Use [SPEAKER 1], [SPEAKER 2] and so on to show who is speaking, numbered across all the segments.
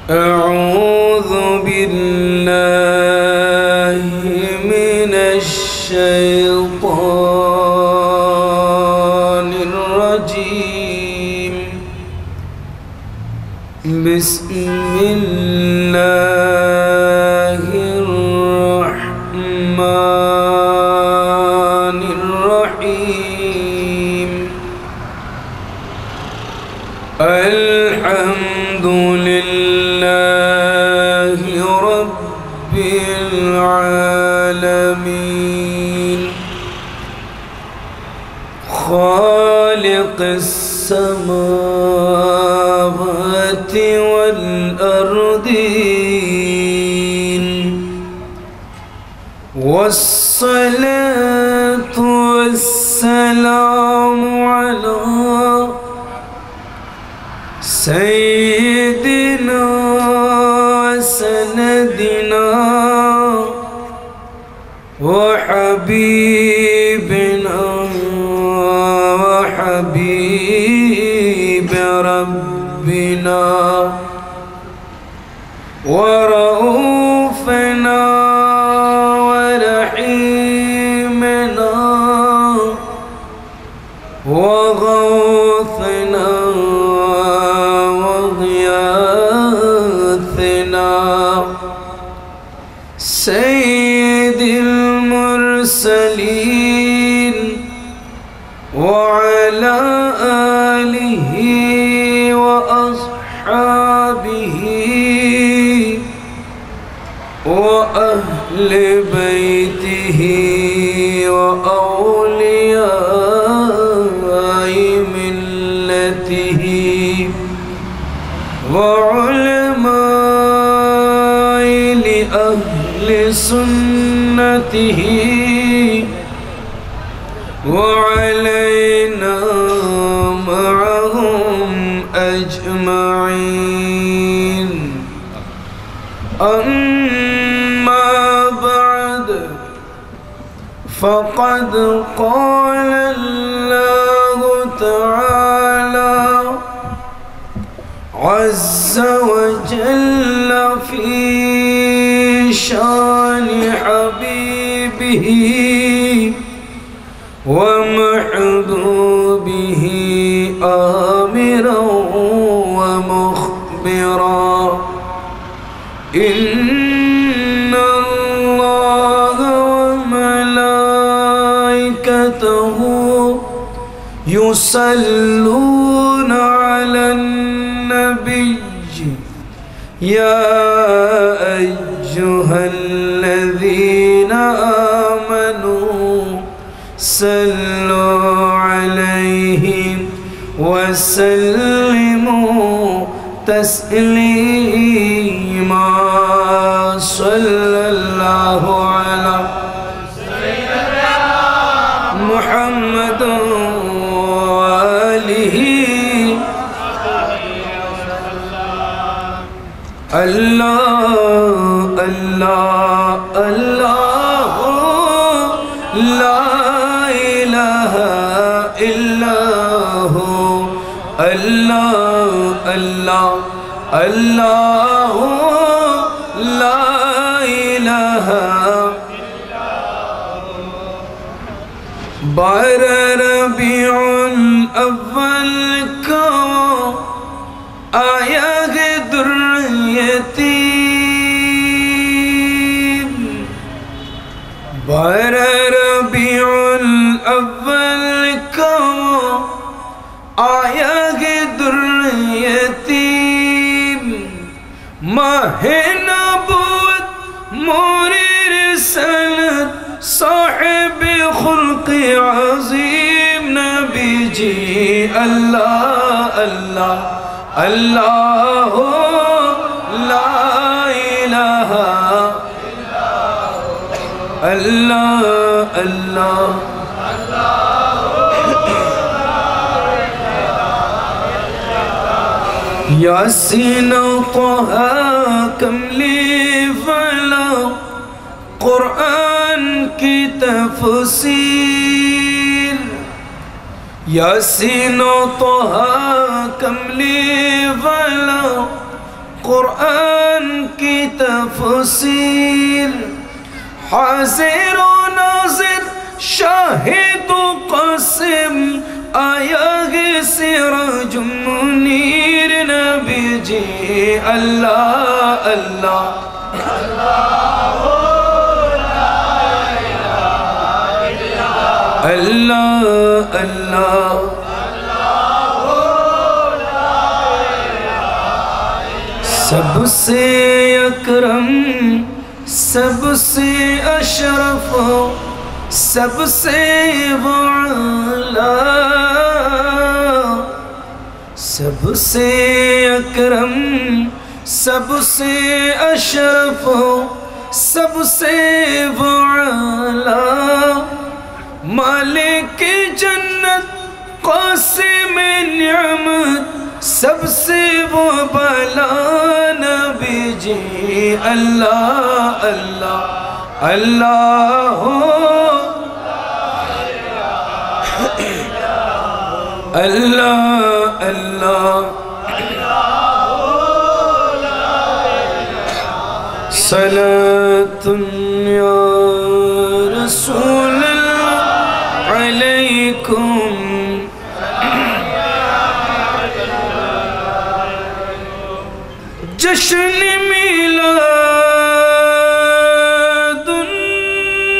[SPEAKER 1] أعوذ بالله من الشيطان الرجيم. بسم الله الرحمن الرحيم. الحمد لله رب العالمين خالق السماوات والأرضين، والصلاة والسلام على سيدنا وسندنا وحبيبنا وحبيب ربنا ورؤوفنا ورحيمنا وغوثنا وغياثنا سيد المرسلين وعلى آله وأصحابه وأهل بيته وأولياء ملته وعلماء لأهل سنته وعلينا معهم أجمعين. أما بعد، فقد قال الله تعالى عز وجل في شان حبيبه ومحبوبه آمرا ومخبرا: إن الله وملائكته يصلون على النبي يا أيها الذين آمنوا صلوا عليه وسلموا تسليما. صلى الله على سيدنا محمد وآله. الله الله الله لا إله إلا هو. الله الله الله لا إله إلا هو. بار ربيع الأول کو آیا ہے در یتیم. بار ربیع الاول کو آیا ہے در یتیم. ماہ نبوت موری رسالت صاحب خلق عظیم نبی جی. اللہ اللہ اللہ لا الہ اللہ اللہ یاسین طه کملی فلا قرآن کی تفسیر. یاسین طه کملی فلا कुरान की तफसीर, हाजिर व नाजिर शाहिद व कासिम, आया है सिराज मुनीर नबी जी। अल्लाह अल्लाह अल्लाह अल्लाह सबसे अकरम, सबसे अशरफ, सबसे वाला, सबसे अकरम, सबसे अशरफ, सबसे वाला, मालिक जन्नत क़ासिम निअमत, सबसे वो भला नबी जी। अल्लाह अल्लाह अल्लाह अल्लाह अल्लाह सलातुन या रसूल अलैकुम। जश्न मिलादुन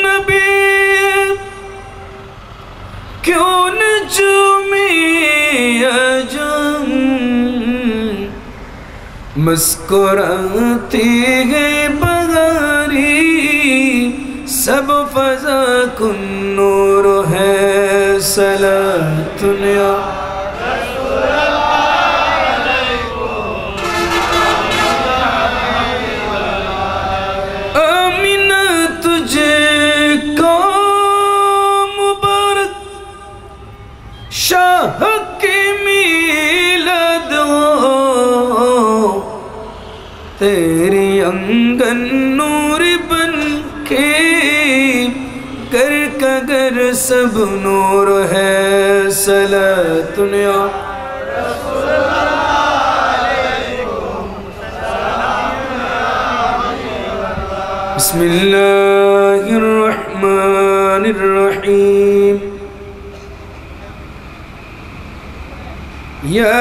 [SPEAKER 1] नबी, क्यों न झूमे अजम, मुस्कुराती है बगारी, सब फज़ा कुन नूर है। सलातुन या शाह की मिलद हो, तेरी अंगन नूर बन के, घर का घर सब नूर है। सलातुन या बिस्मिल्लाहिर रहमानिर रहीम। या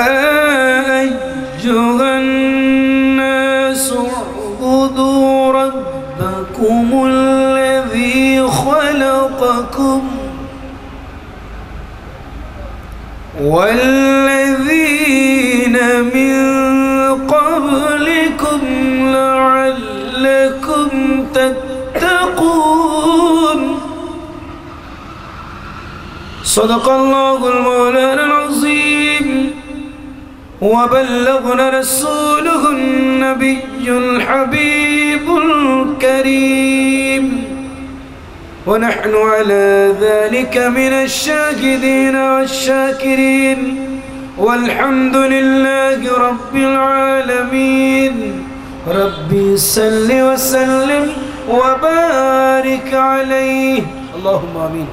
[SPEAKER 1] अय्युहन नास उअ्बुदू रब्बकुमुल्लज़ी ख़लक़कुम वल्लज़ीन मिन क़ब्लिकुम लअल्लकुम तत्तक़ून। सदक़ल्लाहुल मौलाना अज़ीम वबल्लगना रसूलुहुन नबियुल हबीबुल करीम वनहनु अला ज़ालिका मिनश शाहिदीन वश्शाकिरीन वल्हम्दुलिल्लाहि रब्बिल आलमीन। रब्बी सल्लि व सल्लिम व बारिक अलैहि। अल्लाहुम्मा आमीन।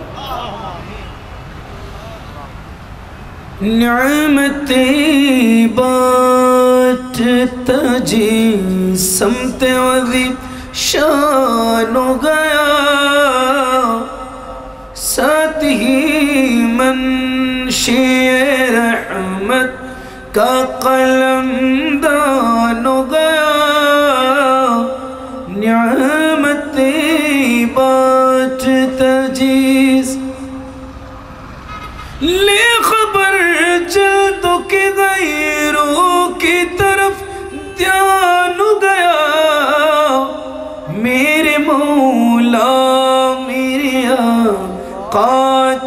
[SPEAKER 1] निअमतें बांटता जी समते वज़ी शान हो गया, साथ ही मंशे रहमत का कलमदान हो गया। निअमतें बांटता जी ले खबर चल तो के गैरों की तरफ ध्यान गया। मेरे मौला मेरे आका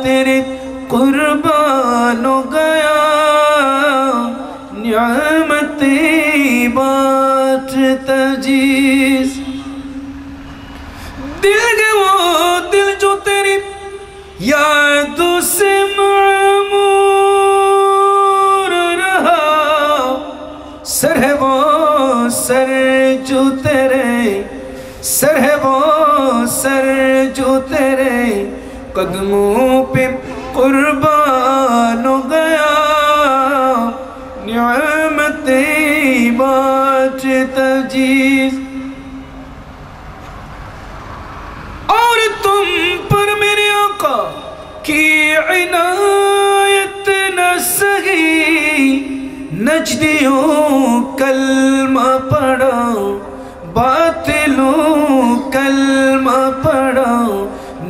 [SPEAKER 1] तेरे कुर्बान हो गया। निअमतें बांटता जीस दिल के वो दिल जो तेरी यादों से मामूर रहा। सर है वो सर जो तेरे, सर है वो सर जो तेरे कदमों पे कुर्बान हो गया। निअमतें बांटता तुम पर मेरे आका की इनायत न सही। नजदियों कलमा पढ़ा, बातिलों कलमा पढ़ा,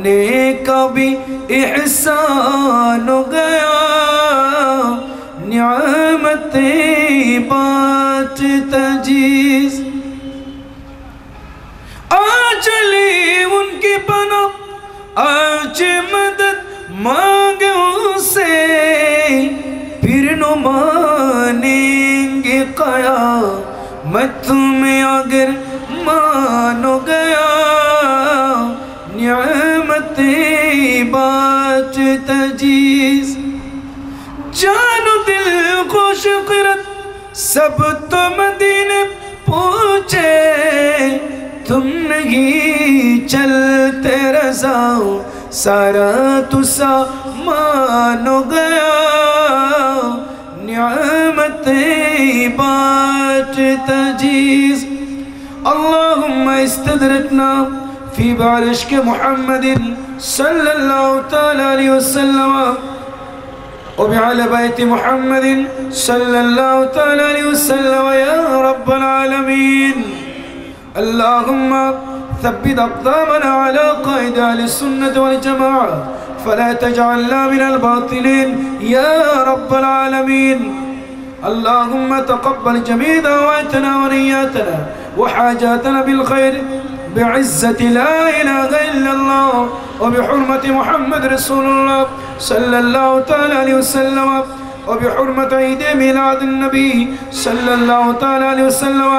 [SPEAKER 1] नेका भी एहसान हो गया। नियामतें बात तजीज़ आ चली उनकी पना, आज मदद मांगे उनसे, फिर न मानेंगे क़यामत में अगर मानो गया। नियामतें बात तजीज़ जानो दिल खुश क़िरत, सब तो मदीने पूछे, तुम नहीं चलते रज़ाओ, सारा तुसा मानो गया। नियामतें बात तजीज़ अल्लाहुम्मा इस्तदरकना फी बारिश के मुहम्मदिन सल्लल्लाहु तआला अलैहि वसल्लम व बिआल बैत मुहम्मदिन सल्लल्लाहु तआला अलैहि वसल्लम या रब्बल आलमीन। अल्लाहुम्मा थब्बित अक़दामना अला क़ाइद अहलि सुन्नत वल जमाअह फला तजअलना मिनल बातिलीन या रब्बल आलमीन। अल्लाहुम्मा तक़ब्बल जमीअ दअवातना व निय्यातना व हाजातना बिल खैर बिइज़्ज़ति ला इलाहा इल्लल्लाह व बिहुर्मति मुहम्मद रसूलुल्लाह सल्लल्लाहु तआला अलैहि वसल्लम व बिहुर्मति ईद मिलादुन नबी सल्लल्लाहु तआला अलैहि वसल्लम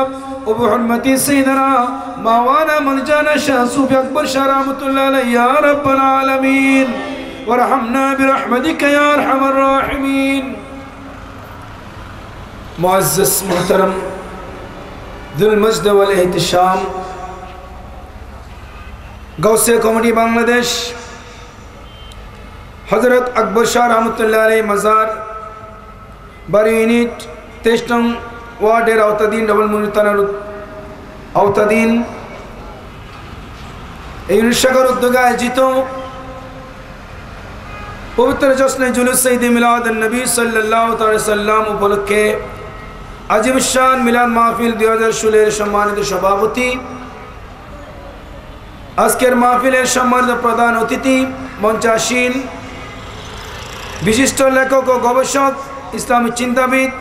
[SPEAKER 1] व बिहुर्मति सय्यिदना मौलाना मौलाना शाह सूफी अकबर शाह रहमतुल्लाह अलैहि या रब्बल आलमीन वरहमना बिरहमतिका या अरहमर राहिमीन। मुअज़्ज़ज़ मोहतरम दुल मज्द वल एहतिशाम गौसे कॉमेडी बांग्लादेश हज़रत अकबर शाह रहमतुल्लाह अलैहि मज़ार बारी यूनिट 23 नং ওয়ার্ডের আওতাধীন ডবলমুড়ি থানার আওতাধীন এই শাখার উদ্যোগে আয়োজিত পবিত্র জশ্নে জুলুস ঈদ মিলাদুন নবী সাল্লাল্লাহু আলাইহি ওয়াসাল্লাম উপলক্ষে আজিম শান মিলাদ মাহফিল 2016 এর সম্মানিত সভাপতি, আজকের মাহফিলের সম্মানিত প্রধান অতিথি, মঞ্চাসীন বিশিষ্ট লেখক ও গবেষক, ইসলামী চিন্তাবিদ,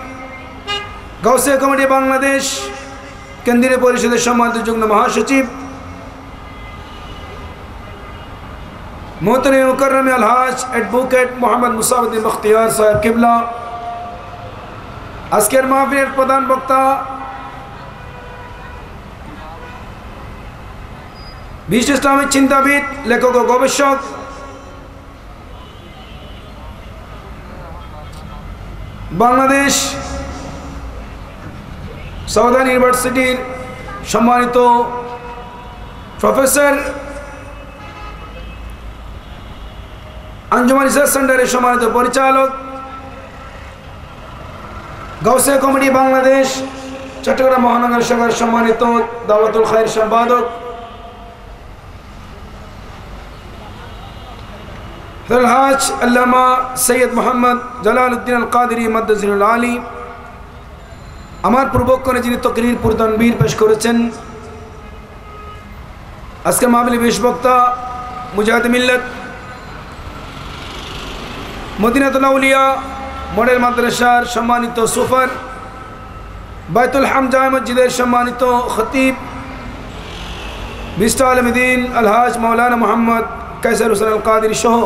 [SPEAKER 1] গৌসে কমিটি বাংলাদেশ কেন্দ্রীয় পরিষদের সম্মানিত যুগ্ম মহাসচিব मोहतरम मुकर्रम अलहाज एडवोकेट मोहम्मद मुसाउद्दीन बख्तियार साहब किबला, आजकेर माहफिलेर प्रधान बक्ता विशिष्ट इस्लामी चिंताविद, लेखक और गवेषक, बांग्लादेश साउदार्न यूनिवर्सिटीर सम्मानित प्रफेसर, अंजुमान रिसार्च सेंटारेर सम्मानित परिचालक, गौसे कमिटी बांग्लादेश चट्टग्राम महानगर शाखार सम्मानित दावतुल खैर सम्पादक, अलहाज अल्लामा सैयद मोहम्मद जलालुद्दीन अल कादरी मद्दसिरुल आली, आमार पूर्वक्षणे जिनि तकरीर पुरतनबीर पेश करेছেন। আজকে মাহফিলে বিশেষ বক্তা মুজাহিদ মিল্লাত মদিনাতুল আউলিয়া মডেল মাদ্রাসার সম্মানিত সুফার, বাইতুল হাম জামে মসজিদের সম্মানিত খতিব, বিশিষ্ট আলেমদ্বীন আলহাজ মৌলানা মোহাম্মদ কায়সার হোসেন আল কাদরি সহ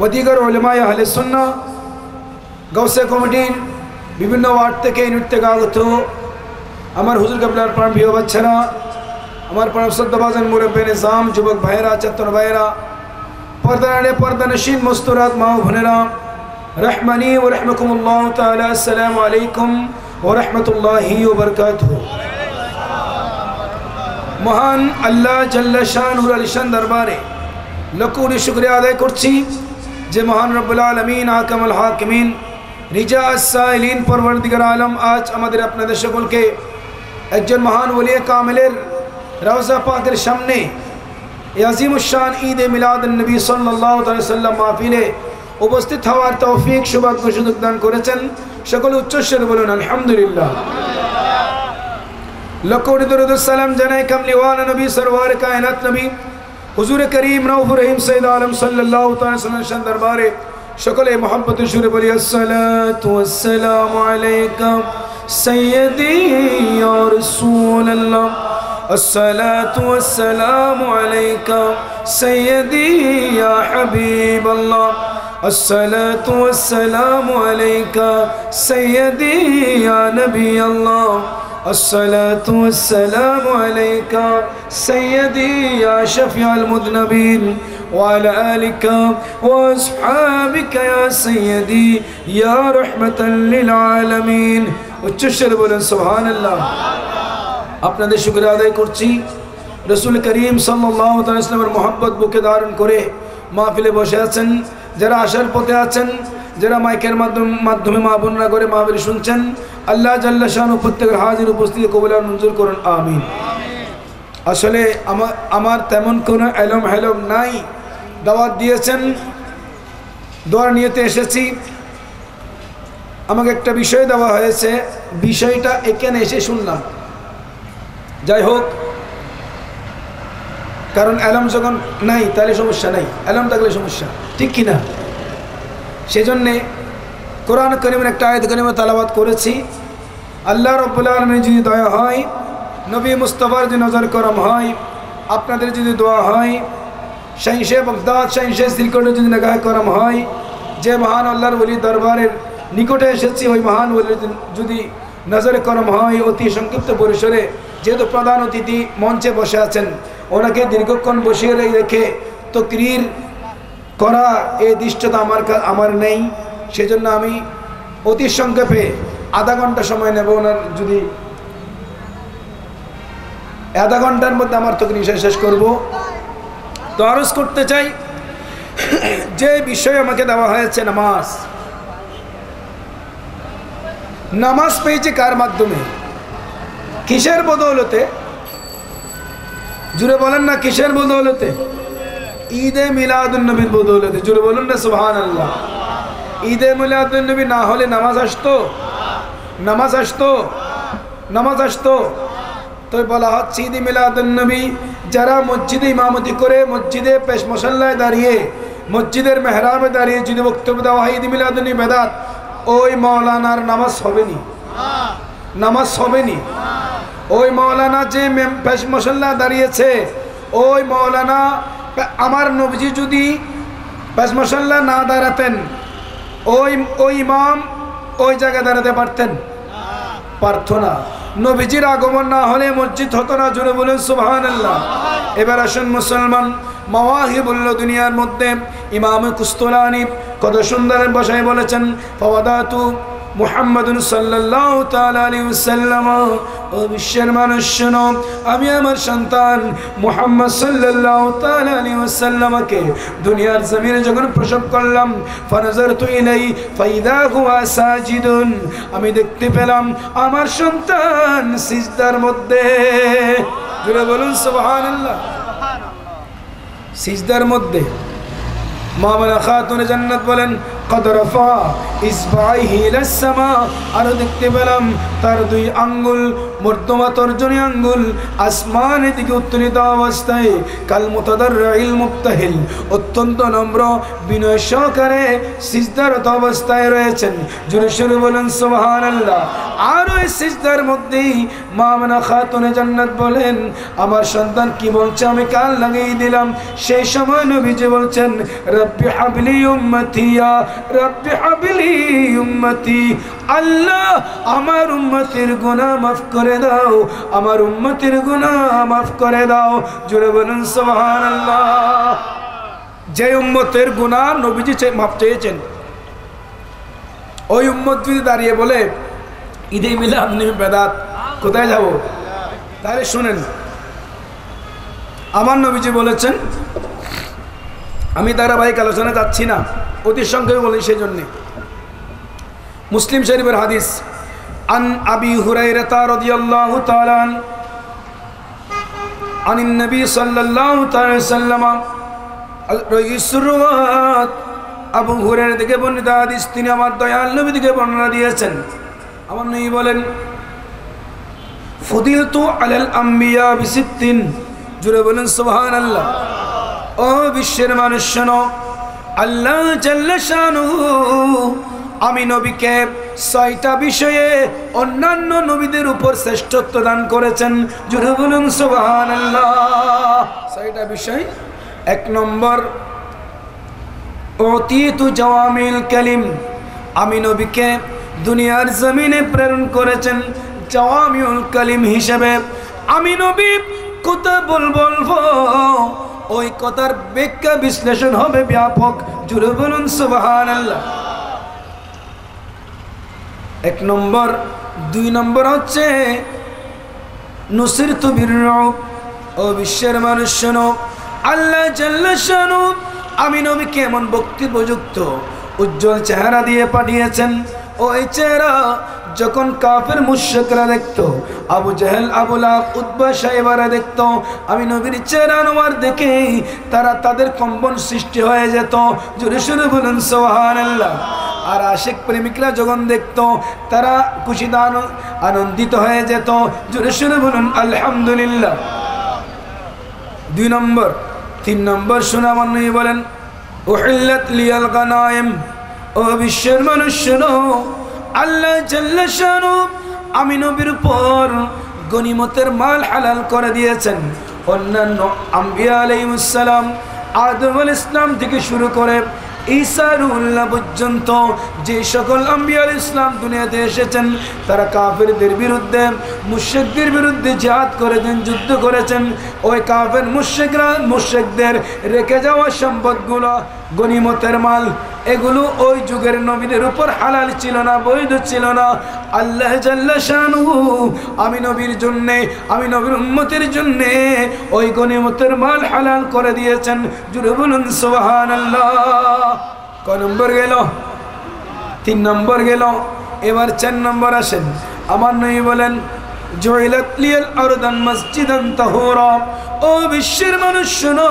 [SPEAKER 1] ওদিগার উলামায়ে আহলে সুন্নাহ, গৌসে কমিটির বিভিন্ন ওয়ার্ড থেকে ইউনিট থেকে আগত আমার হুজুর কাবলার প্রাণ প্রিয় বাচ্চারা, আমার প্রাণ শ্রদ্ধাভাজন মুরব্বী নিজাম, যুবক ভাইয়েরা, ছাত্র ভাইয়েরা, पर्दाने पर्दानशीन मस्तूरात माओ भनेरा रहमानी व रहमकुमुल्लाह ताला, अस्सलामु अलैकुम व रहमतुल्लाहि व बरकातुहू। महान अल्लाह जल्ला शानुहुर आलिशान दरबारे लकोटी शुक्रिया आदाय करছি যে মহান রব্বুল আলামিন হাকামুল হাকিমিন রিজা আস-সাইলিন পরওয়ারদিগার আলম আজ আমাদের আপনাদের সকলকে একজন মহান ওলিয়ে কামেলের রওজা পাকের সামনে এই আজিমুশ-শান ঈদে মিলাদুন-নবী সাল্লাল্লাহু আলাইহি ওয়াসাল্লাম মাহফিলে উপস্থিত হওয়ার তৌফিক সৌভাগ্য সুযোগ দান করেছেন। সকলে উচ্চস্বরে বলুন আলহামদুলিল্লাহ। লাখো দরুদ ও সালাম জানাই কামলিওয়ালা নবী সরওয়ার কায়নাত নবী হুজুর করিম রউফুর রহিম সৈয়দ আলম সাল্লাল্লাহু তাআলা সাল্লাম দরবারে সকলে মোহাম্মত সুরে বলি আসসালাতু ওয়াসসালামু আলাইকা সাইয়্যিদি ইয়া রাসূলুল্লাহ আসসালাতু ওয়াসসালামু আলাইকা সাইয়্যিদি ইয়া হাবিবাল্লাহ আসসালাতু ওয়াসসালামু আলাইকা সাইয়্যিদি ইয়া নবিয়াল্লাহ الصلاة والسلام عليك سيدي يا شفيع المذنبين وعلى آلك وأصحابك يا سيدي يا رحمة للعالمين উচ্চস্বরে বলেন সুবহানাল্লাহ। আপনাদের শুকরিয়া আদায় করছি রাসূল করিম সাল্লাল্লাহু আলাইহি ওয়াসাল্লামের মহব্বত বুকে ধারণ করে মাহফিলে বসে আছেন, যারা আসার পথে আছেন, যারা মাইকের মাধ্যমে মা বোনরা করে মাহফিল শুনছেন, আল্লাহ জাল্লা শানু প্রত্যেকের হাজির উপস্থিতি কবুল আর মঞ্জুর করুন আমিন। আসলে আমার তেমন কোনো এলম হেলম নাই, দাওয়াত দিয়েছেন, দোয়ার নিয়তে এসেছি। আমাকে একটা বিষয় দেওয়া হয়েছে, বিষয়টা এখানে এসে শুনলাম। যাই হোক, কারণ এলম যখন নাই তাহলে সমস্যা নাই, এলম থাকলে সমস্যা, ঠিক কিনা? সেজন্যে কোরআন কারীমের একটা আয়াত কারীমা তেলাওয়াত করেছি। আল্লাহ রাব্বুল আলামিনের যদি দয়া হয়, নবী মুস্তাফার যদি নজর করম হয়, আপনাদের যদি দোয়া হয়, শাইখে বাগদাদ শাইখে সিলকটের যদি নিগাহ করম হয়, যে মহান আল্লাহর ওলি দরবারের নিকটে এসেছি ওই মহান ওলির যদি নজরে করম হয়, অতি সংক্ষিপ্ত পরিসরে, যেহেতু প্রধান অতিথি মঞ্চে বসে আছেন, ওনাকে দীর্ঘক্ষণ বসিয়ে রেখে তাকরীর করা এই দৃষ্টতা আমার নেই। সেজন্য আমি অতি সংক্ষেপে আধা ঘন্টা সময় নেব। ওনার যদি আধা ঘন্টার মধ্যে আমার তাকরীর শেষ করব। তো আরজ করতে চাই, যে বিষয় আমাকে দেওয়া হয়েছে নামাজ, নামাজ পেয়েছি কার মাধ্যমে, কিসের বদৌলতে? জুড়ে বলেন না, কিসের বদৌলতে? ঈদে মিলাদুন-নবীর বদৌলতে। জুড়ে বলুন না সুবহানাল্লাহ। ঈদে মিলাদুন-নবী না হলে নামাজ আসতো? নামাজ আসতো? নামাজ আসতো? তো বলা হচ্ছে ঈদে মিলাদুন-নবী যারা মসজিদে ইমামতি করে, মসজিদে পেশ মুসল্লায় দাঁড়িয়ে, মসজিদের মেহরাবে দাঁড়িয়ে যদি বক্তব্য দেওয়া হয় ঈদে মিলাদুন-নবী বেদাত, ওই মাওলানার নামাজ হবে নি, নামাজ হবে নি। ওই মাওলানা যে পেশ মুসল্লা দাঁড়িয়েছে, ওই মাওলানা, আমার নবীজি যদি পেশ মুসল্লা না দাঁড়াতেন, ওই ইমাম ওই জায়গায় দাঁড়াতে পারতেন? পারত না। নবীজির আগমন না হলে মসজিদ হতো না। জুড়ে বলেন সুবহানাল্লাহ। এবার আসুন মুসলমান, মাওয়াহিবুল দুনিয়ার মধ্যে ইমাম কুস্তুলানি কত সুন্দর ভাষায় বলেছেন, ফাওয়াদাতু মুহাম্মাদুন সাল্লাল্লাহু তাআলা আলাইহি ওয়াসাল্লাম, ও বিশ্বের মানুষ শোনো, আমি আমার সন্তান মুহাম্মদ সাল্লাল্লাহু তাআলা আলাইহি ওয়াসাল্লামকে দুনিয়ার জমিনে যখন প্রসব করলাম, ফানাজারতু ইলাইহি ফাইদা হুয়া সাজিদুন, আমি দেখতে পেলাম আমার সন্তান সিজদার মধ্যে। জুড়ে বলুন সুবহানাল্লাহ। সিজদার মধ্যে। মা মানা খাতুনে জান্নাত বলেন, কদ রাফা ইসবাইহি ইলাস সামা, আর দেখতে পেলাম তার দুই আঙ্গুল, মধ্যমা তর্জনী আঙ্গুল আসমানের দিকে উত্তোলিত অবস্থায়, কাল মুতাদাররিল মুবতাহিল, অত্যন্ত নম্র বিনয় সহকারে সিজদারত অবস্থায় রয়েছেন। জোরে সোরে বলেন সুবহানাল্লাহ। আর ওই সিজদার মধ্যেই মা মানা খাতুনে জান্নাত বলেন, আমার সন্তান কি বলছে আমি কান লাগিয়ে দিলাম। সেই সময় নবীজি বলছেন, রব্বি হাবলি উম্মতিয়া, রব্বি হাবলি উম্মতি, আল্লাহ আমার উম্মতের গুনাহ মাফ করে দাও, আমার উম্মতের গুনাহ মাফ করে দাও। জোরে বলুন সুবহানাল্লাহ। যে উম্মতের গুনাহ নবীজি মাফ চেয়েছেন, ওই উম্মত যদি দাঁড়িয়ে বলে ঈদে মিলাদ-উন-নবী বেদাত, কোথায় যাব? তাহলে শুনেন, আমার নবীজি বলেছেন, আমি ধারাবাহিক আলোচনা যাচ্ছি না, অতি সংক্ষেপে বলি সেই জন্যে। মুসলিম শরীফের হাদিস, আন আবি হুরায়রা রাদিয়াল্লাহু তাআলা আনিন নবী সাল্লাল্লাহু তাআলা সাল্লাম রাইসুরওয়াত আবু হুরায়রা থেকে বর্ণিত হাদিস, তিনি আমার দয়াল নবী থেকে বর্ণনা দিয়েছেন। আমার নবী বলেন, ফুদিলতু আলাল আম্বিয়া বিসিত্তিন, জুড়ে বলেন সুবহানাল্লাহ। ও বিশ্বের মানুষ শোনো, আল্লাহ জাল্লা শানুহু আমি নবীকে 6টা বিষয়ে অন্যান্য নবীদের উপর শ্রেষ্ঠত্ব দান করেছেন, জুড়ে বলুন সুবহানাল্লাহ। 6টা বিষয়। 1 নম্বর, উতিতু জাওয়ামিল কালিম, আমি নবীকে দুনিয়ার জমিনে প্রেরণ করেছেন জাওয়ামিউল কালিম হিসেবে। আমি নবী কথা বলবো, ওই কথার ব্যাখ্যা বিশ্লেষণ হবে ব্যাপক, জুড়ে বলুন সুবহানাল্লাহ। 1 নম্বর। 2 নম্বর হচ্ছে নুসিরতু বিররুব, ও বিশ্বের মানুষ শোনো, আল্লাহ জাল্লা শানু আমি নবীকে এমন বক্তব্যযুক্ত উজ্জ্বল চেহারা দিয়ে পাঠিয়েছেন, ওই চেহারা যখন কাফের মুশরিকরা দেখতো, আবু জেহেল, আবু লাহাব, উতবা, শাইবারা দেখতো, আমি নবীর চেহারা নোয়ার দেখে তাদের কম্পন সৃষ্টি হয়ে যেত, জোরে সোরে বলুন সুবহানাল্লাহ। আর আশিক প্রেমিকরা যখন দেখতো, তারা খুশিতে আনন্দিত হয়ে যেত, জোরে সোরে বলুন আলহামদুলিল্লাহ। 2 নম্বর। 3 নম্বর শুনে আমার নবী বলেন, উহিল্লাত লিয়াল গানায়েম, ও বিশ্বের মানুষ শোনো, আল্লাহ জাল্লা শানু আমি নবীর উপর গনিমতের মাল হালাল করে দিয়েছেন। অন্যান্য আম্বিয়া আলাইহিস সালাম, আদম আলাইহিস সালাম থেকে শুরু করে ঈসা রুহুল্লাহ পর্যন্ত যে সকল আম্বিয়া আলাইহিস সালাম দুনিয়াতে এসেছেন, তারা কাফেরদের বিরুদ্ধে, মুশরিকদের বিরুদ্ধে জিহাদ করেছেন, যুদ্ধ করেছেন। ওই কাফের মুশরিকদের রেখে যাওয়া সম্পদগুলো, গনিমতের মাল, এগুলো ওই যুগের নবীদের উপর হালাল ছিল না, বৈধ ছিল না। আল্লাহ জাল্লা শানুহু আমি নবীর জন্যে, আমি নবীর উম্মতের জন্যে ওই গনিমতের মাল হালাল করে দিয়েছেন, জুড়ে বলুন সুবহানাল্লাহ। কয় নম্বর গেল? 3 নম্বর গেল। এবার 4 নম্বর আসেন। আমার নবী বলেন, জুইলাত লিয়াল আরদান মসজিদান তাহুরা, ও বিশ্বের মানুষ শোনো,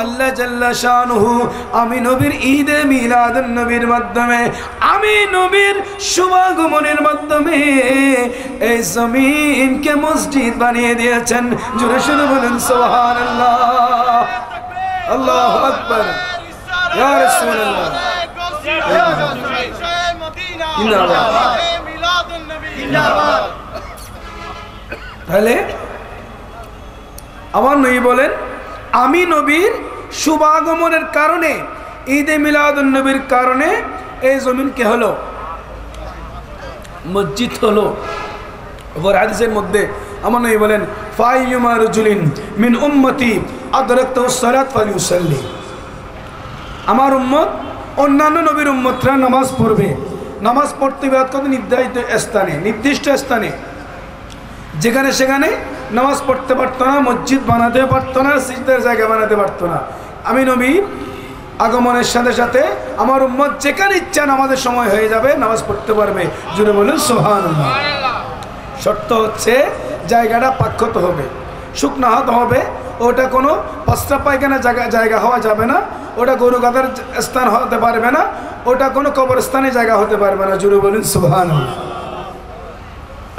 [SPEAKER 1] আল্লাহ জাল্লা শানুহু আমি নবীর ঈদে মিলাদুন নবীর মাধ্যমে, আমি নবীর শুভাগমনের মাধ্যমে এই জমিনকে মসজিদ বানিয়ে দিয়েছেন, জোরে শুনে বলেন সুবহানাল্লাহ। আল্লাহু আকবার, ইয়া রাসূলুল্লাহ, তাহলে আমার নবী বলেন, আমি নবীর শুভাগমনের কারণে, ঈদে মিলাদুন নবীর কারণে এই জমিনকে হলো মসজিদ হলো। ওপর হাদিসের মধ্যে আমার নবী বলেন, ফাইয়ুমা রাজুলিন মিন উম্মতি আদরাকতুস সালাত ফালিউসাল্লি, আমার উম্মত, অন্যান্য নবীর উম্মতরা নামাজ পড়বে, নামাজ পড়তে হবে নির্ধারিত স্থানে, নির্দিষ্ট স্থানে, যেখানে সেখানে নামাজ পড়তে পারতো না, মসজিদ বানাতে পারতো না, সিজদার জায়গা বানাতে পারতো না। আমি নবী আগমনের সাথে সাথে আমার উম্মত যেখানে ইচ্ছা নামাজের সময় হয়ে যাবে, নামাজ পড়তে পারবে, জুড়ে বলুন সুবহানাল্লাহ। শর্ত হচ্ছে জায়গাটা পাক্ষত হবে, শুকনা হতে হবে, ওটা কোনো পাঁচটা পায়খানা জায়গা হওয়া যাবে না, ওটা গরু গাদার স্থান হতে পারবে না, ওটা কোনো কবরস্থানে জায়গা হতে পারবে না, জুড়ে বলুন সুবহানাল্লাহ।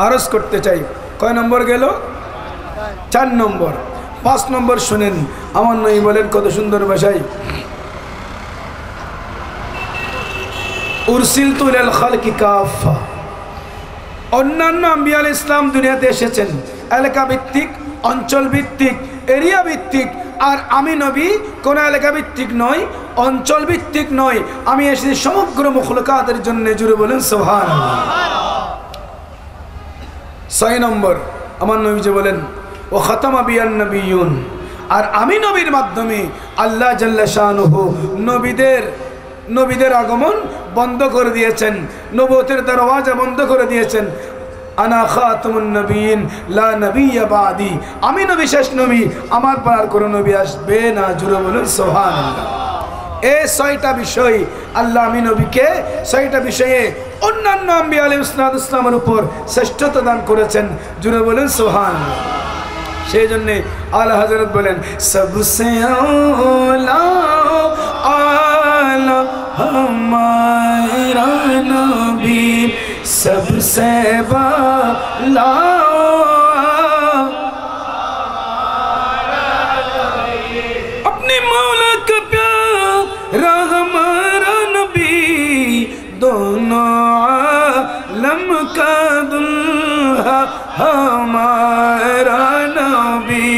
[SPEAKER 1] আরজ করতে চাই, কয় নম্বর গেল? 4 নম্বর। 5 নম্বর শুনেন, আমার নবী বলেন কত সুন্দর ভাষায়, উরসিলতু ইলাল খালকি কাফা, অন্যান্য আম্বিয়া আলাইহিস সালাম দুনিয়াতে এসেছেন এলাকা ভিত্তিক, অঞ্চল ভিত্তিক, এরিয়া ভিত্তিক, আর আমি নবী কোন এলাকা ভিত্তিক নয়, অঞ্চল ভিত্তিক নয়, আমি এসেছি সমগ্র মখলুকাতের জন্য, জুড়ে বলেন সুবহানাল্লাহ। 6 নম্বর আমার নবী যে বলেন, ও খাতামা বিয়ান নবিয়্যুন, আর আমি নবীর মাধ্যমে আল্লাহ জাল্লা শানুহু নবীদের আগমন বন্ধ করে দিয়েছেন, নবুয়তের দরওয়াজা বন্ধ করে দিয়েছেন। আনা খাতামুন নবিয়্যিন লা নবিয়্য বাদি, আমি নবী শেষ নবী, আমার পর আর কোনো নবী আসবে না, জুড়ে বলুন সুবহানাল্লাহ। এই 6টা বিষয় আল্লাহ আমি নবীকে 6টা বিষয়ে অন্যান্য আম্বিয়া আলাইহিস সালামের উপর শ্রেষ্ঠত্ব দান করেছেন, জুড়ে বলেন সুবহানাল্লাহ। সেই জন্য আলা হযরত বলেন সবসে আলা আলা हमारा नबी सबसे बाला अपने मौला का प्यारा हमारा नबी दोनों आलम का दुल्हा हमारा नबी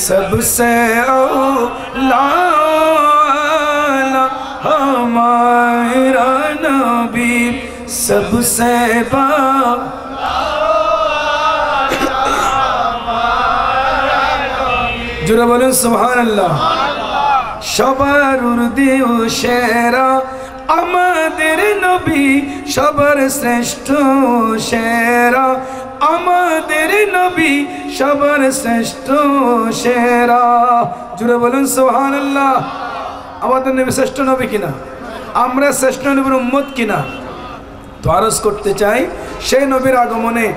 [SPEAKER 1] सबसे औला हमारा नबी सबसे जुरा बोलें सुभान अल्लाह সবার উর্দে ও সেরা আমাদের নবী সবার শ্রেষ্ঠ সেরা আমাদের নবী সবার শ্রেষ্ঠ সেরা জুড়ে বলুন সুবহানাল্লাহ আমাদের নবী শ্রেষ্ঠ নবী কিনা আমরা শ্রেষ্ঠ নবীর উম্মত কিনা তো আরজ করতে চাই সেই নবীর আগমনে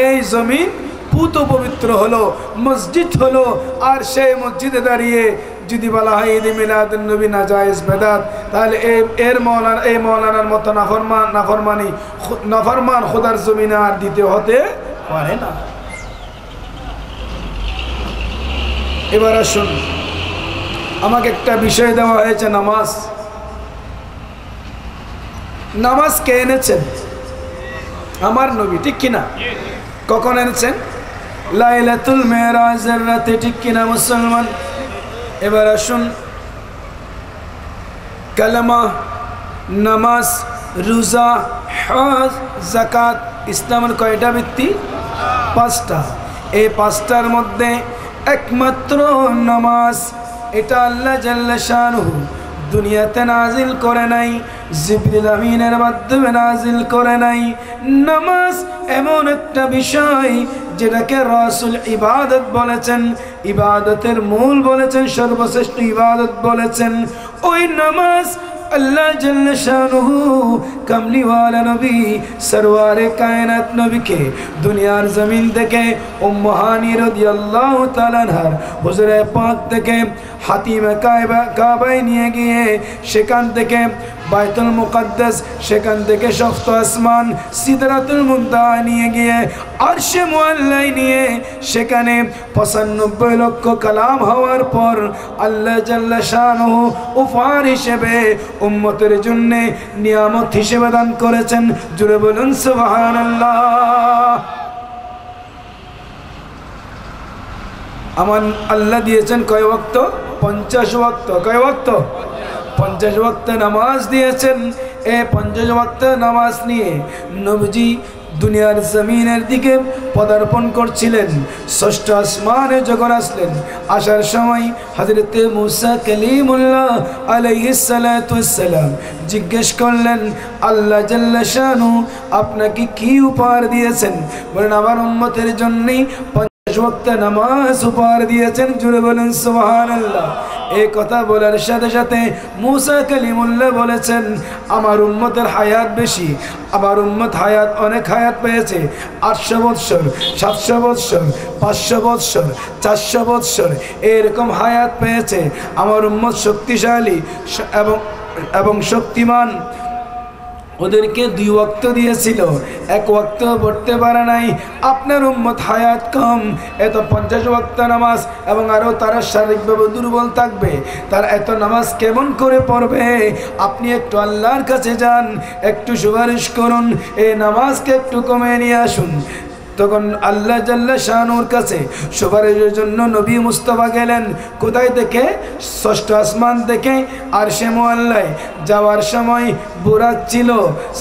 [SPEAKER 1] এই জমিন পুত পবিত্র হলো মসজিদ হলো আর সেই মসজিদে দাঁড়িয়ে যদি বলা হয় ঈদ মিলাদুন নবী নাজায়েজ বেদাত তাহলে এই মৌলানার মতো নাফরমান খোদার জমিনে আর দিতে হতে পারে না। এবার আসুন আমাকে একটা বিষয় দেওয়া হয়েছে নামাজ কে এনেছেন আমার নবী ঠিক কিনা কখন এনেছেন লাইলাতুল মেরাজের রাতে ঠিক কিনা মুসলমান। এবার আসুন কালেমা নামাজ রোজা হজ যাকাত ইসলামের কয়টা ভিত্তি পাঁচটা এই পাঁচটার মধ্যে একমাত্র নামাজ এটা আল্লাহ জাল্লা শানুহু দুনিয়াতে নাজিল করে নাই জিবরিল আমিনের মাধ্যমে নাজিল করে নাই। নামাজ এমন একটা বিষয় যেটাকে রাসূল ইবাদত বলেছেন ইবাদতের মূল বলেছেন সর্বশ্রেষ্ঠ ইবাদত বলেছেন ওই নামাজ अल्लाह जल्ल शानुहु कमली वाला नबी सरवारे कायनात नबी के दुनियार ज़मीन देखे उम्मु हानी रदियल्लाहु ताला अन्हा हुज़ूरे पाक देखे हातिम काबाय निये गिये सेखान देखे বাইতুল মুকাদ্দাস সেখান থেকে শফত আসমান সিদরাতুল মুনতাহা নিয়ে গিয়ে আরশে মুআল্লাই নিয়ে সেখানে ৯৫ লক্ষ কালাম হওয়ার পর আল্লাহ জাল্লা শানুহু উপহার হিসেবে উম্মতের জন্য নিয়ামত হিসেবে দান করেছেন জুড়ে বলুন সুবহানাল্লাহ। আমার আল্লাহ দিয়েছেন কয় ওয়াক্ত ৫০ ওয়াক্ত কয় ওয়াক্ত ৫০ ওয়াক্ত নামাজ দিয়েছেন এই ৫০ ওয়াক্ত নামাজ নিয়ে নবীজি দুনিয়ার জমিনের দিকে পদার্পণ করছিলেন ষষ্ঠ আসমানে যখন আসলেন আসার সময় হযরত মুসা কালিমুল্লাহ আলাইহিস সালাতু ওয়াস সালাম জিজ্ঞেস করলেন আল্লাহ জাল্লা শানু আপনাকে কি উপহার দিয়েছেন বলেন আমার উম্মতের জন্য ৫০ ওয়াক্ত নামাজ উপহার দিয়েছেন জুড়ে বলেন সুবহানাল্লাহ। এই কথা বলার সাথে সাথে মুসা কালিমুল্লাহ বলেছেন আমার উম্মতের হায়াত বেশি আমার উম্মত হায়াত অনেক হায়াত পেয়েছে ৮০০ বৎসর ৭০০ বৎসর ৫০০ বৎসর ৪০০ বৎসর এরকম হায়াত পেয়েছে আমার উম্মত শক্তিশালী এবং শক্তিমান ওদেরকে ২ ওয়াক্ত দিয়েছিল ১ ওয়াক্ত পড়তে পারে নাই আপনার উম্মত হায়াত কম এত ৫০ ওয়াক্ত নামাজ এবং আরও তারা শারীরিকভাবে দুর্বল থাকবে তারা এত নামাজ কেমন করে পড়বে আপনি একটু আল্লাহর কাছে যান একটু সুপারিশ করুন এই নামাজকে একটু কমিয়ে নিয়ে আসুন। তখন আল্লাহ জাল্লা শানুর কাছে সুপারিশের জন্য নবী মুস্তাফা গেলেন কোথায় থেকে ষষ্ঠ আসমান থেকে আরশে মুআল্লায় যাওয়ার সময় বুরাক ছিল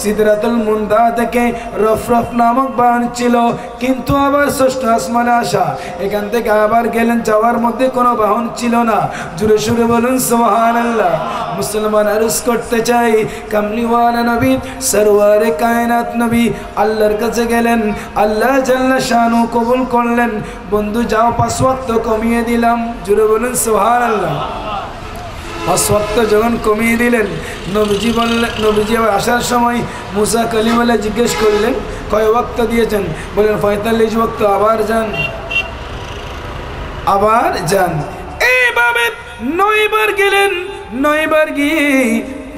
[SPEAKER 1] সিদরাতুল মুনতাহা থেকে রফরফ নামক বাহন ছিল কিন্তু আবার ষষ্ঠ আসমানে আসা এখান থেকে আবার গেলেন যাওয়ার মধ্যে কোনো বাহন ছিল না জুড়ে সুরে বলুন সুবহানাল্লাহ। মুসলমান আরজ করতে চাই কামলিওয়ালা নবী সরওয়ারে কায়নাত নবী আল্লাহর কাছে গেলেন আল্লাহ জাল্লা শানু কবুল করলেন বন্ধু যাও ৫ ওয়াক্ত কমিয়ে দিলাম জুড়ে বলুন সুবহানাল্লাহ। ৫ ওয়াক্ত যখন কমিয়ে দিলেন নবীজি বললেন নবীজি আসার সময় মুসা কালিমুল্লাহ জিজ্ঞেস করলেন কয় ওয়াক্ত দিয়েছেন বলেন ৪৫ ওয়াক্ত আবার যান আবার যান। এইভাবে 9 বার গেলেন। 9 বার গিয়ে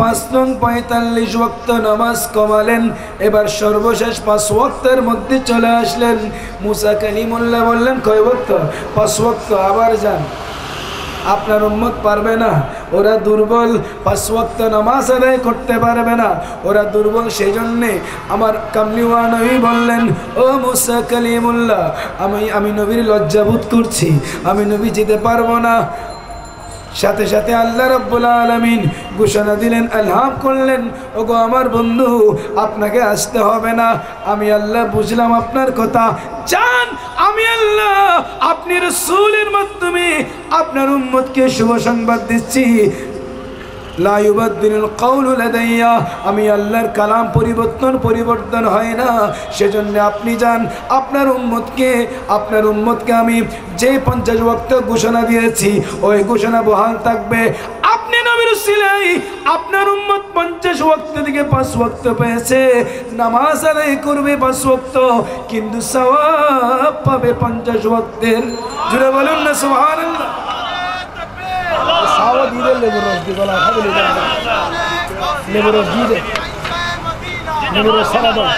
[SPEAKER 1] 5 নং 45 ওয়াক্ত নামাজ কমালেন। এবার সর্বশেষ 5 ওয়াক্তের মধ্যে চলে আসলেন। মুসা কালিমুল্লাহ বললেন, কয় ওয়াক্ত? 5 ওয়াক্ত। আবার যান, আপনার উম্মত পারবে না, ওরা দুর্বল, 5 ওয়াক্ত নামাজ আদায় করতে পারবে না, ওরা দুর্বল। সেই জন্যে আমার কামলিওয়া নবী বললেন, ও মুসা কালিমুল্লাহ, আমি নবীর লজ্জাবোধ করছি, আমি নবী যেতে পারবো না। সাথে সাথে আল্লাহ রাব্বুল আলামিন ঘোষণা দিলেন, আলহাম করলেন, ওগো আমার বন্ধু, আপনাকে আসতে হবে না, আমি আল্লাহ বুঝলাম আপনার কথা, যান, আমি আল্লাহ আপনি রাসূলের মাধ্যমে আপনার উম্মতকে শুভ সংবাদ দিচ্ছি। লা ইউবাদদিলুল কাউলু লাদাইয়া, আমি আল্লাহর কালাম পরিবর্তন হয় না। সেজন্য আপনি যান, আপনার উম্মতকে আমি যে 50 ওয়াক্ত ঘোষণা দিয়েছি ওই ঘোষণা বহাল থাকবে। আপনি নবীর উসিলায় আপনার উম্মত 50 ওয়াক্ত থেকে 5 ওয়াক্ত পেয়েছে, নামাজ আদায় করবে 5 ওয়াক্ত, কিন্তু সওয়াব পাবে 50 ওয়াক্তের। জুড়ে বলুন না সুবহানাল্লাহ। সাওয়া দিলে লেবুর রস দি গলা খাবে, লেবুর রস দি দে, লেবুর রস সারা দাও।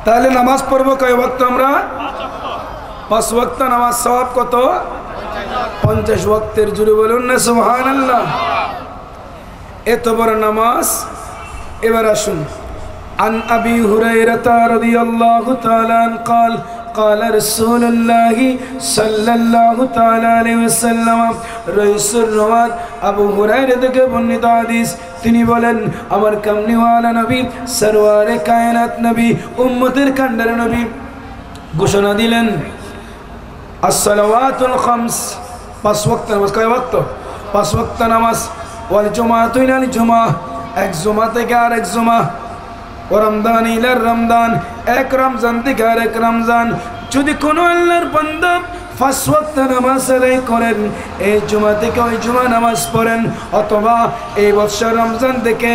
[SPEAKER 1] তাহলে নামাজ পড়বো কয় ওয়াক্ত? আমরা 5 ওয়াক্ত নামাজ, সওয়াব কত? 50 ওয়াক্তের। জুড়ে বলুন না সুবহানাল্লাহ। এত বড় নামাজ। এবার আসুন, عن أبي هريرة رضي الله تعالى عنه قال قال رسول الله صلى الله تعالى عليه وسلم رئيس الرواد আবু হুরায়রা থেকে বর্ণিত হাদিস, তিনি বলেন, আমার কামলিওয়ালা নবী, সরওয়ারে কায়নাত নবী, উম্মতের কান্ডার নবী ঘোষণা দিলেন, as-salawatul khams, 5 ওয়াক্ত নামাজ। কয় ওয়াক্ত? 5 ওয়াক্ত নামাজ। ওয়াল জুমাআতু ইলাল জুমআহ, এক জুমা থেকে আরেক জুমা। ও রমজান ইলার রমজান, এক রমজান থেকে আরেক রমজান। যদি কোনো আল্লাহর বান্দা 5 ওয়াক্ত নামাজ আদায় করেন, এই জুমা থেকে ওই জুমা নামাজ পড়েন, অথবা এই বৎসর রমজান থেকে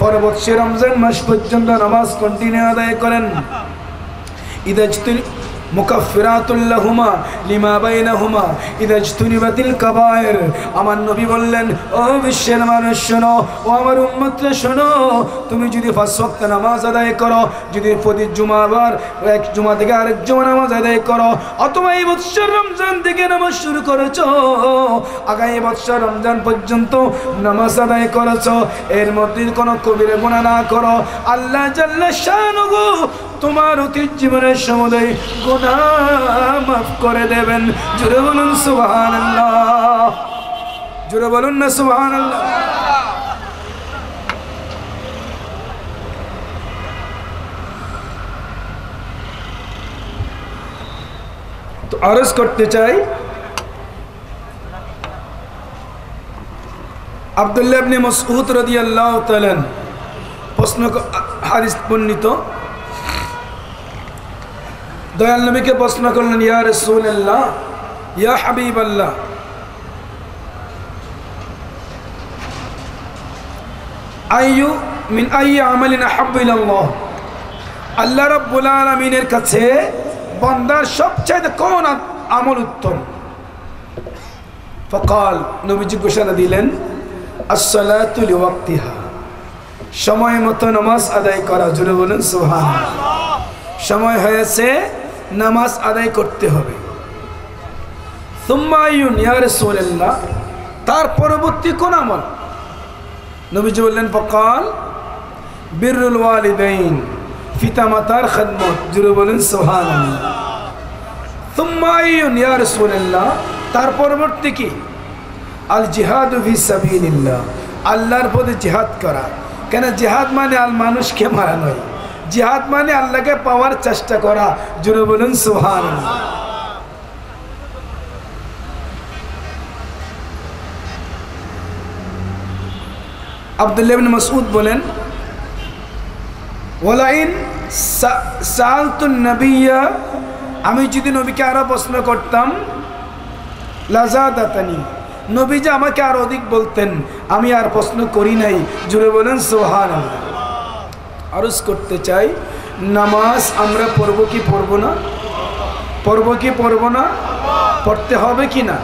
[SPEAKER 1] পরবর্তী রমজান মাস পর্যন্ত নামাজ কন্টিনিউ আদায় করেন, ইদাজতুল মুকাফফিরাতুল লাহুমা লিমা বাইনাহুমা ইদাজতুনিবাতিল কাবায়ের। আমার নবী বললেন, ও বিশ্বের মানুষ শোনো, ও আমার উম্মতরা শোনো, তুমি যদি 5 ওয়াক্ত নামাজ আদায় করো, যদি প্রতি জুমাবার এক জুমা থেকে আরেক জুমা নামাজ আদায় করো, অথবা এই বৎসর রমজান থেকে নামাজ শুরু করেছো, আগামী বৎসর রমজান পর্যন্ত নামাজ আদায় করেছো, এর মধ্যে কোনো কবিরা গুনাহ না করো, আল্লাহ জাল্লা শানুহু তোমার অতীত জীবনের সমুদয় গুনাহ মাফ করে দেবেন। জোরে বলুন সুবহানাল্লাহ। জোরে বলুন না সুবহানাল্লাহ। তো আরজ করতে চাই, আব্দুল্লাহ ইবনে মাসউদ রাদিয়াল্লাহু তাআলা প্রশ্ন, হাদিস বর্ণিত, দয়াল নবীকে প্রশ্ন করলেন, ইয়া রাসূলুল্লাহ, ইয়া হাবিবাল্লাহ, আইয়ু মিন আইয়ি আমালিন আহাব্বু ইলাল্লাহ, আল্লাহ রাব্বুল আলামিনের কাছে বান্দার সবচেয়ে কোন আমল উত্তম? ফাকাল, নবীজি ঘোষণা দিলেন, as-salatu liwaqtiha, সময় মতো নামাজ আদায় করা। জোরে বলুন সুবহানাল্লাহ। সময় হয়েছে, নামাজ আদায় করতে হবে। সুম্মা আইয়ুন ইয়া রাসূলুল্লাহ, তার পরবর্তী কোন আমল? নবীজি বললেন, ফাকাল বিররুল ওয়ালিদাইন, পিতামাতার খিদমত। জোরে বলুন সুবহানাল্লাহ। সুম্মা আইয়ুন ইয়া রাসূলুল্লাহ, তার পরবর্তী কি? আল জিহাদু ফি সাবিলিল্লাহ, আল্লাহর পথে জিহাদ করা। কেন জিহাদ মানে আল মানুষকে মারা নয়, জিহাদ মানে আল্লাহকে পাওয়ার চেষ্টা করা। জোরে বলুন সুবহানাল্লাহ। আব্দুল্লাহ ইবনে মাসউদ বলেন, ওয়ালাইন সাআলতুন নাবিয়্যা, আমি যদি নবীকে আরো প্রশ্ন করতাম, লাযাদাতানি, নবী যে আমাকে আর অধিক বলতেন, আমি আর প্রশ্ন করি নাই। জোরে বলেন সুবহানাল্লাহ। আরজ করতে চাই, নামাজ আমরা পড়ব কি পড়ব না? পড়ব কি পড়ব না? পড়তে হবে কি না?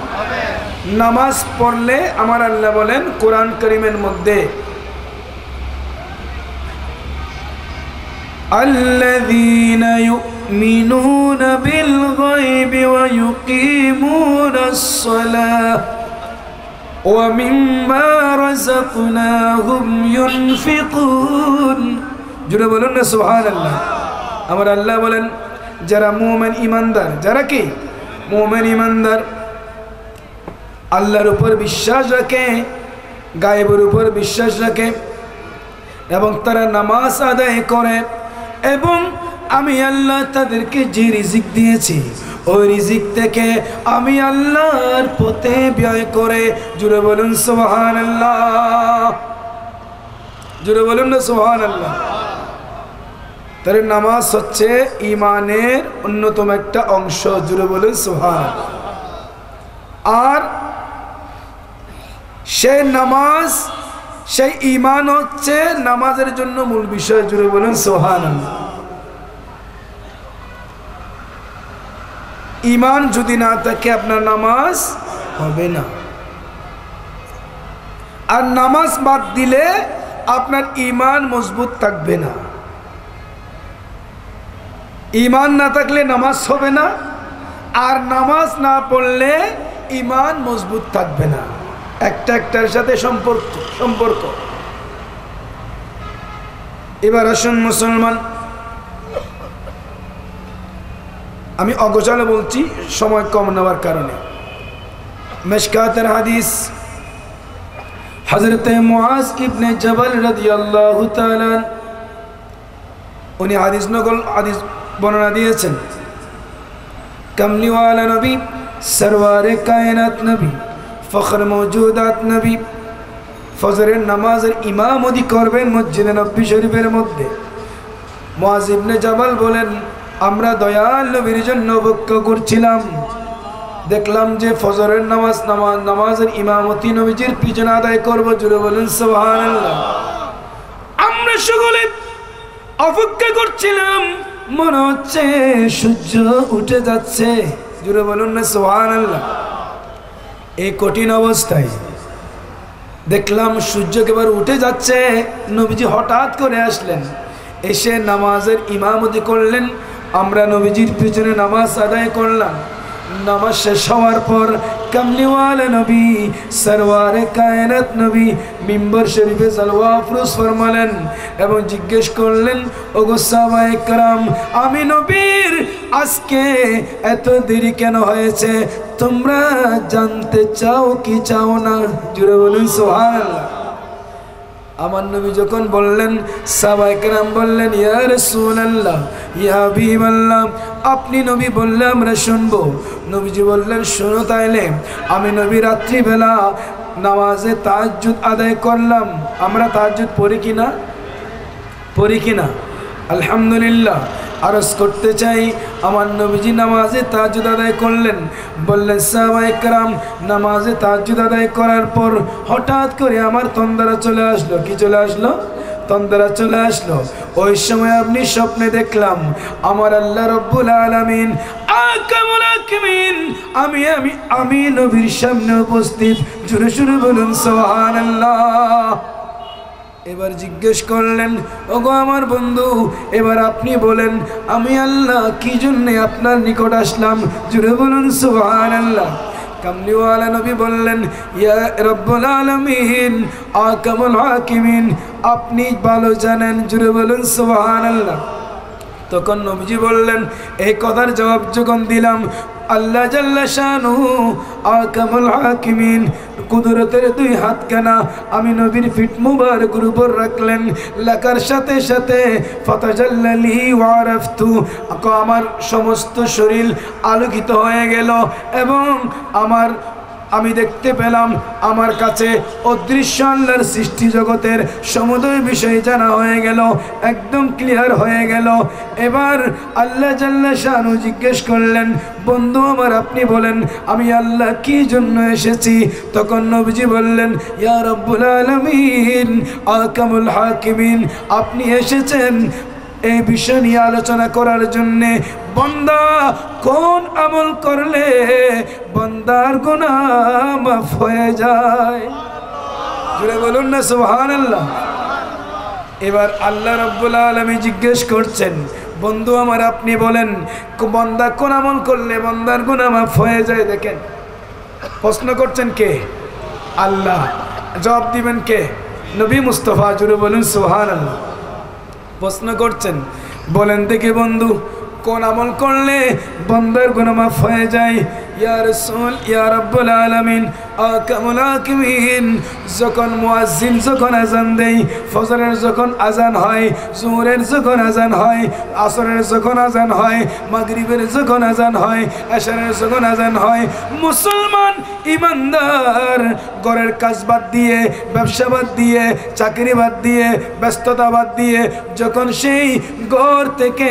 [SPEAKER 1] নামাজ পড়লে আমার আল্লাহ বলেন কোরআন কারীমের মধ্যে, আল্লাযীনা ইউমিনুনা বিল গায়বি ওয়া ইউকিমুনাস সালাহ ওয়া মিম্মা রাযাকনাহুম ইউনফিকুন। জোরে বলুন না সুবহানাল্লাহ। আমার আল্লাহ বলেন যারা মুমিন ঈমানদার, যারা কি মুমিন ঈমানদার, আল্লাহর উপর বিশ্বাস রাখে, গায়েবের উপর বিশ্বাস রাখে এবং তারা নামাজ আদায় করে, এবং আমি আল্লাহ তাদেরকে যে রিজিক দিয়েছি ওই রিজিক থেকে আমি আল্লাহর পথে ব্যয় করে। জোরে বলুন সুবহানাল্লাহ, জোরে বলুন না সুবহানাল্লাহ। তাহলে নামাজ হচ্ছে ঈমানের অন্যতম একটা অংশ। জোরে বলুন সুবহানাল্লাহ। আর সেই নামাজ, সেই ঈমান হচ্ছে নামাজের জন্য মূল বিষয়। জুড়ে বলুন সুবহানাল্লাহ। ঈমান যদি না থাকে আপনার নামাজ হবে না। আর নামাজ বাদ দিলে আপনার ঈমান মজবুত থাকবে না। ঈমান না থাকলে নামাজ হবে না, আর নামাজ না পড়লে ঈমান মজবুত থাকবে না। একটা একটার সাথে সম্পর্ক। এবার আসুন মুসলমান, আমি অগোছালো বলছি সময় কম নেওয়ার কারণে। মিশকাতের হাদিস, হযরত মুআজ ইবনে জাবাল রাদিয়াল্লাহু তাআলা উনি হাদিস বর্ণনা দিয়েছেন। কামলিওয়ালা নবী, সরওয়ারে কায়নাত নবী, ফখর মওজুদাত নবী ফজরের নামাজের ইমামতি করবেন মসজিদে নববী শরীফের মধ্যে। মুআজ ইবনে জাবাল বলেন, আমরা দয়াল নবীর জন্য অপেক্ষা করছিলাম। দেখলাম যে ফজরের নামাজের ইমামতি নবীজির পিছনে আদায় করব। জুড়ে বলেন সুবহানাল্লাহ। আমরা সকলে অপেক্ষা করছিলাম, মনে হচ্ছে সূর্য উঠে যাচ্ছে। জুড়ে বলুন না সুবহানাল্লাহ। এই কঠিন অবস্থায় দেখলাম সূর্য এবার উঠে যাচ্ছে, নবীজি হঠাৎ করে আসলেন, এসে নামাজের ইমামতি করলেন। আমরা নবীজির পিছনে নামাজ আদায় করলাম। নামাজ শেষ হওয়ার পর কামলিওয়ালা নবী, সরওয়ারে কায়নাত নবী মিম্বর শরীফে সালওয়া আফরোজ ফরমালেন এবং জিজ্ঞেস করলেন, ওগো সাহাবায়ে কেরাম, আমি নবীর আজকে এত দেরি কেন হয়েছে? তোমরা জানতে চাও কি চাও না? জুড়ে বলুন সুবহানাল্লাহ। আমার নবী যখন বললেন, সাহাবায়ে কেরাম বললেন, ইয়া রাসূলুল্লাহ, ইয়া হাবিবাল্লাহ, আপনি নবী বললে আমরা শুনবো। নবীজি বললেন, শোনো তাইলে। আমি নবী রাত্রিবেলা নামাজে তাহাজ্জুদ আদায় করলাম। আমরা তাহাজ্জুদ পড়ি কিনা? আলহামদুলিল্লাহ। আরজ করতে চাই, আমার নবীজি নামাজে তাহাজ্জুদ আদায় করলেন। বললেন, সাহাবায়ে কেরাম, নামাজে তাহাজ্জুদ আদায় করার পর হঠাৎ করে আমার তন্দ্রা চলে আসলো। কি চলে আসলো? তন্দ্রা চলে আসলো। ওই সময় আপনি স্বপ্নে দেখলাম আমার আল্লাহ রব্বুল আলামিন আকামুল হাকিমিন আমি নবীর সামনে উপস্থিত। জোরে জোরে বলুন সুবহানাল্লাহ। এবার জিজ্ঞেস করলেন, ওগো আমার বন্ধু, এবার আপনি বলেন আমি আল্লাহ কি জন্য আপনার নিকট আসলাম? জুড়ে বলুন সুবহানাল্লাহ। কামলিওয়ালা নবী বললেন, ইয়া রব্বুল আলামিন, আকামুল হাকিমিন, আপনি ভালো জানেন। জুড়ে বলুন সুবহানাল্লাহ। তখন নবীজি বললেন, এই কথার জবাব যখন দিলাম, আল্লাহ জাল্লা শানুহু আকামুল হাকিমিন কুদরতের দুই হাতখানা আমি নবীর ফিট মুবারকের উপর রাখলেন। লেখার সাথে সাথে ফাতাজাল্লালি ওয়ারাফতু, আমার সমস্ত শরীর আলোকিত হয়ে গেল এবং আমি দেখতে পেলাম আমার কাছে অদৃশ্য আল্লাহর সৃষ্টি জগতের সমুদয় বিষয় জানা হয়ে গেল, একদম ক্লিয়ার হয়ে গেল। এবার আল্লাহ জাল্লা শানু জিজ্ঞেস করলেন, বন্ধু আমার আপনি বলেন আমি আল্লাহ কি জন্য এসেছি? তখন নবীজি বললেন, ইয়া রাব্বুল আলামিন আহকামুল হাকিমিন, আপনি এসেছেন এই বিষয় নিয়ে আলোচনা করার জন্যে বান্দা কোন আমল করলে বান্দার গুনাহ মাফ হয়ে যায়। জোরে বলুন না সুবহানাল্লাহ। এবার আল্লাহ রাব্বুল আলামিন জিজ্ঞেস করছেন, বন্ধু আমার আপনি বলেন বান্দা কোন আমল করলে বান্দার গুনাহ মাফ হয়ে যায়? দেখেন প্রশ্ন করছেন কে? আল্লাহ। জবাব দিবেন কে? নবী মুস্তাফা। জোরে বলুন সুবহানাল্লাহ। প্রশ্ন করছেন, বলেন দেখি বন্ধু কোন আমল করলে বান্দার গুনাহ মাফ হয়ে যায়? ইয়া রাসূল ইয়া রাব্বুল আলামিন আহকামুল হাকিমিন, যখন মুয়াজ্জিন যখন আযান দেয়, ফজরের যখন আযান হয়, জোহরের যখন আযান হয়, আসরের যখন আযান হয়, মাগরিবের যখন আযান হয়, এশারের যখন আযান হয়, মুসলমান ইমানদার ঘরের কাজ বাদ দিয়ে, ব্যবসা বাদ দিয়ে, চাকরি বাদ দিয়ে, ব্যস্ততা বাদ দিয়ে যখন সেই ঘর থেকে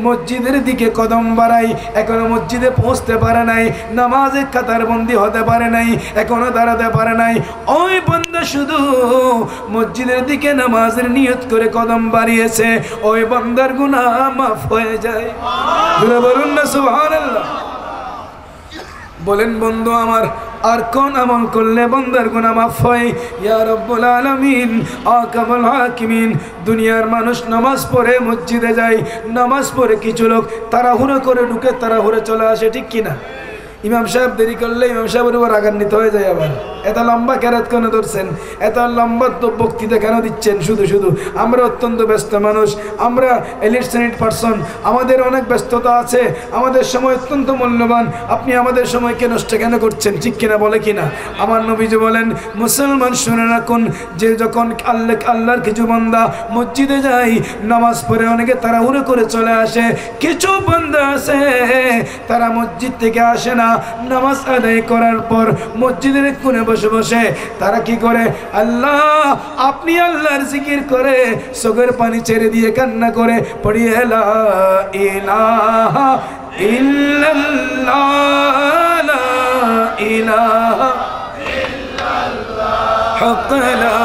[SPEAKER 1] মসজিদের দিকে কদম বাড়াই, এখনো মসজিদে পৌঁছতে পারে নাই, নামাজে কাতারবন্দি হতে পারে নাই, এখনো দাঁড়াতে পারে নাই, ওই বান্দা শুধু মসজিদের দিকে নামাজের নিয়ত করে কদম বাড়িয়েছে, ওই বান্দার গুনাহ মাফ হয়ে যায়। বলুন না সুবহানাল্লাহ। বলেন বন্ধু আমার আর কোন আমল করলে বান্দার গুনাহ মাফ হয়? ইয়া রাব্বুল আলামিন আহকামুল হাকিমিন, দুনিয়ার মানুষ নামাজ পড়ে মসজিদে যায়, নামাজ পড়ে কিছু লোক তাড়াহুড়ো করে ঢুকে তাড়াহুড়ো চলে আসে, ঠিক কিনা? ইমাম সাহেব দেরি করলে ইমাম সাহেবের উপর রাগান্বিত হয়ে যায়। আবার এত লম্বা কেরাত কেন ধরছেন, এত লম্বা তো বক্তৃতা কেন দিচ্ছেন? শুধু শুধু আমরা অত্যন্ত ব্যস্ত মানুষ, আমরা এলিট সেনিট পারসন, আমাদের অনেক ব্যস্ততা আছে, আমাদের সময় অত্যন্ত মূল্যবান, আপনি আমাদের সময়কে নষ্ট কেন করছেন? ঠিক কিনা, বলে কিনা? আমার নবীজি বলেন, মুসলমান শুনে রাখুন যে যখন আল্লাহর কিছু বান্দা মসজিদে যায় নামাজ পড়ে অনেকে তাড়াহুড়ো করে চলে আসে, কিছু বান্দা আছে তারা মসজিদ থেকে আসে না, নামাজ আদায় করার পর মসজিদের কোণে বসে বসে তারা কি করে? আল্লাহ আপনি আল্লাহর জিকির করে চোখের পানি ছেড়ে দিয়ে কান্না করে পড়িয়ে লা ইলাহা ইল্লাল্লাহ লা ইলাহা ইল্লাল্লাহ হক লা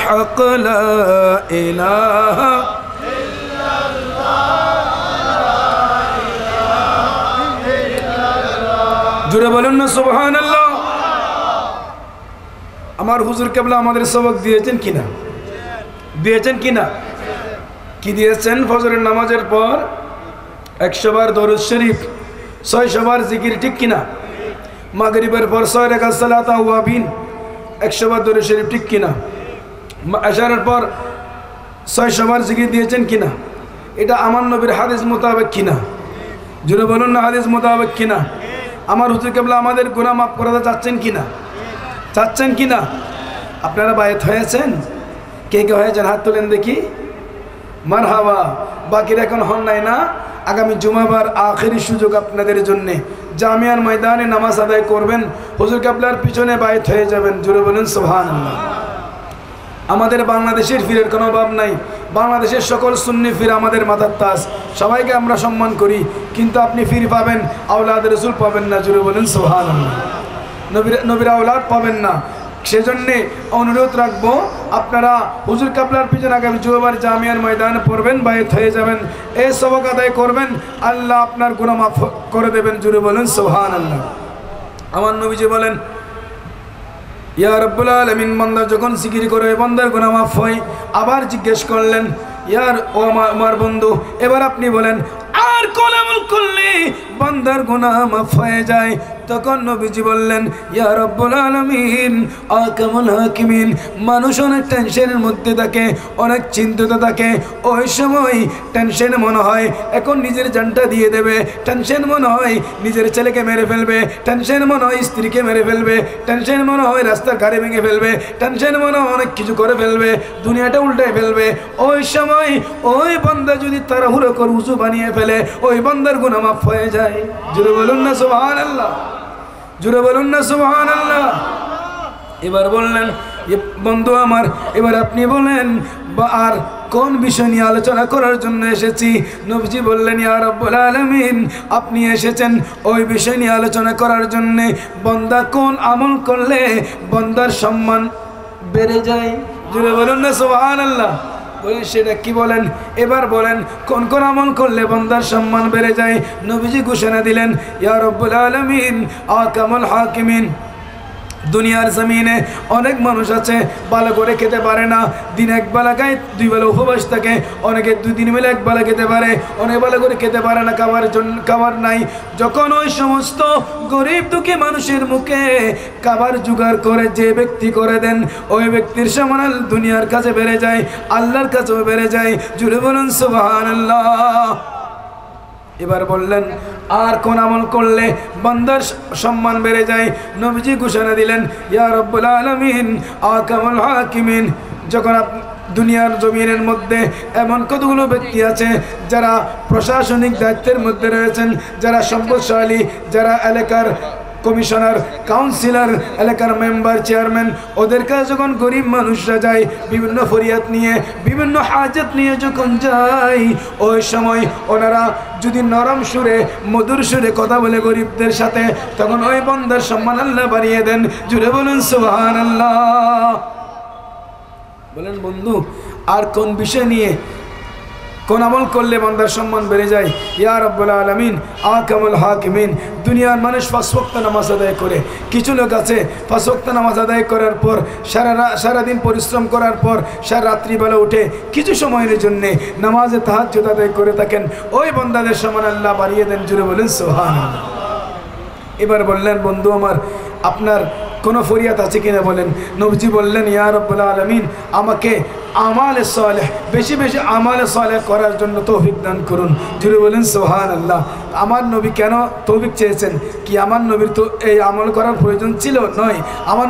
[SPEAKER 1] হক লা ইলাহা ইল্লাল্লাহ। জোরে বলুন না সুবহানাল্লাহ। আমার হুজুর কেবলা আমাদের সবক দিয়েছেন কিনা? দিয়েছেন কিনা? কি দিয়েছেন? ফজরের নামাজের পর 100 বার দরুদ শরীফ, 600 বার জিকির, ঠিক কিনা? মাগরিবের পর 6 রাকাত সালাত আওয়াবিন, 100 বার দরুদ শরীফ, ঠিক কিনা? এশারের পর 600 বার জিকির দিয়েছেন কিনা? এটা আমার নবীর হাদিস মোতাবেক কিনা? জোরে বলুন না হাদিস মোতাবেক কিনা? আমার হুজুর কেবলা আমাদের গুনাহ মাফ করাতে চাচ্ছেন কিনা? চাচ্ছেন কিনা? আপনারা বায়াত হয়েছেন? কে কে হয়েছেন হাত তোলেন দেখি। মারহাবা। বাকিরা এখন হন নাই না? আগামী জুমাবার আখেরি সুযোগ আপনাদের জন্যে, জামিয়ার ময়দানে নামাজ আদায় করবেন, হুজুর কেবলার পিছনে বায়াত হয়ে যাবেন। জোরে বলুন সুবহানাল্লাহ। আমাদের বাংলাদেশের ফিরের কোনো অভাব নাই, বাংলাদেশের সকল সুন্নি ফির আমাদের মাথার তাজ, সবাইকে আমরা সম্মান করি, কিন্তু আপনি ফির পাবেন, আওলাদ রসুল পাবেন না। জুড়ে বলেন সুবহানাল্লাহ। নবীর আওলাদ পাবেন না। সেজন্যে অনুরোধ রাখবো আপনারা হুজুর কাবলার পিছনে আগামী জুমাবার জামিয়ার ময়দানে পড়বেন, বায়াত হয়ে যাবেন, এই সবক আদায় করবেন, আল্লাহ আপনার গুনাহ মাফ করে দেবেন। জুড়ে বলেন সুবহানাল্লাহ। আমার নবীজি বলেন, ইয়া রাব্বুল আলামিন, বান্দা যখন জিকির করে বান্দার গুনাহ মাফ হয়। আবার জিজ্ঞেস করলেন, ইয়ার ও আমার বন্ধু এবার আপনি বলেন আর কোন আমল করলে বান্দার গুনাহ মাফ হয়ে যায়? তখন নবীজি বললেন, ইয়া রাব্বুল আলামিন আহকামুল হাকিমিন, মানুষ অনেক টেনশনের মধ্যে থাকে, অনেক চিন্তিত থাকে। ওই সময় টেনশন মনে হয় এখন নিজের জানটা দিয়ে দেবে, টেনশন মনে হয় নিজের ছেলেকে মেরে ফেলবে, টেনশন মনে হয় স্ত্রীকে মেরে ফেলবে, টেনশন মনে হয় রাস্তার গাড়ি ভেঙে ফেলবে, টেনশন মনে হয় অনেক কিছু করে ফেলবে, দুনিয়াটা উল্টায় ফেলবে। ওই সময় ওই বান্দা যদি তাড়াহুড়ো করে উঁচু বানিয়ে ফেলে, ওই বান্দার গুনাহ মাফ হয়ে যায়। জোরে বলুন না সুবহানাল্লাহ, জোরে বলুন না সুবহানাল্লাহ। এবার বললেন, বন্ধু আমার, এবার আপনি বলেন আর কোন বিষয় নিয়ে আলোচনা করার জন্য এসেছি? নবীজি বললেন, ইয়া রাব্বুল আলামিন, আপনি এসেছেন ওই বিষয় নিয়ে আলোচনা করার জন্য, বান্দা কোন আমল করলে বান্দার সম্মান বেড়ে যায়। জোরে বলুন না সুবহানাল্লাহ। বলেন সেটা কি বলেন? এবার বলেন কোন কোন আমল করলে বান্দার সম্মান বেড়ে যায়। নবীজি ঘোষণা দিলেন, ইয়া রাব্বুল আলামিন আহকামুল হাকিমিন, দুনিয়ার জমিনে অনেক মানুষ আছে ভালো করে খেতে পারে না, দিন এক বেলা খায়, দুই বেলা উপবাস থাকে, অনেকে দুই দিন মিলে এক বেলা খেতে পারে, অনেক ভালো করে খেতে পারে না, খাবার নাই। যখন ওই সমস্ত গরিব দুঃখী মানুষের মুখে খাবার জোগাড় করে যে ব্যক্তি করে দেন, ওই ব্যক্তির সম্মান দুনিয়ার কাছে বেড়ে যায়, আল্লাহর কাছেও বেড়ে যায়। জুড়ে বলুন সুবহানাল্লাহ। এবার বললেন আর কোন আমল করলে বান্দার সম্মান বেড়ে যায়? নবীজি ঘোষণা দিলেন, ইয়া রাব্বুল আলামিন আহকামুল হাকিমিন, যখন দুনিয়ার জমিনের মধ্যে এমন কতগুলো ব্যক্তি আছে যারা প্রশাসনিক দায়িত্বের মধ্যে রয়েছেন, যারা সম্পদশালী, যারা এলাকার কমিশনার, কাউন্সিলর, এলাকার মেম্বার, চেয়ারম্যান, ওদের কাছে যখন গরিব মানুষরা যায় বিভিন্ন ফরিয়াদ নিয়ে, বিভিন্ন হাজত নিয়ে যখন যায়, ওই সময় ওনারা যদি নরম সুরে, মধুর সুরে কথা বলে গরিবদের সাথে, তখন ওই বান্দার সম্মান আল্লাহ বাড়িয়ে দেন। জুড়ে বলুন সুবহানাল্লাহ। বলেন বন্ধু আর কোন বিষয় নিয়ে, কোন আমল করলে বান্দার সম্মান বেড়ে যায়? ইয়া রাব্বুল আলামিন আহকামুল হাকিমিন, দুনিয়ার মানুষ 5 ওয়াক্ত নামাজ আদায় করে, কিছু লোক আছে 5 ওয়াক্ত নামাজ আদায় করার পর সারাদিন পরিশ্রম করার পর সারা রাত্রিবেলা উঠে কিছু সময়ের জন্যে নামাজে তাহাজ্জুদ আদায় করে থাকেন, ওই বান্দাদের সম্মান আল্লাহ বাড়িয়ে দেন। জুড়ে বলেন সুবহানাল্লাহ। এবার বললেন, বন্ধু আমার, আপনার কোনো ফরিয়াদ আছে কিনা বলেন। নবীজি বললেন, ইয়া রাব্বুল আলামিন আমাকে আমালে সালেহ, বেশি বেশি আমালে সালেহ করার জন্য তৌফিক দান করুন। জুড়ে বলেন সুবহানাল্লাহ। আমার নবী কেন তৌফিক চেয়েছেন? কি আমার নবীর তো এই আমল করার প্রয়োজন ছিল? নয়। আমার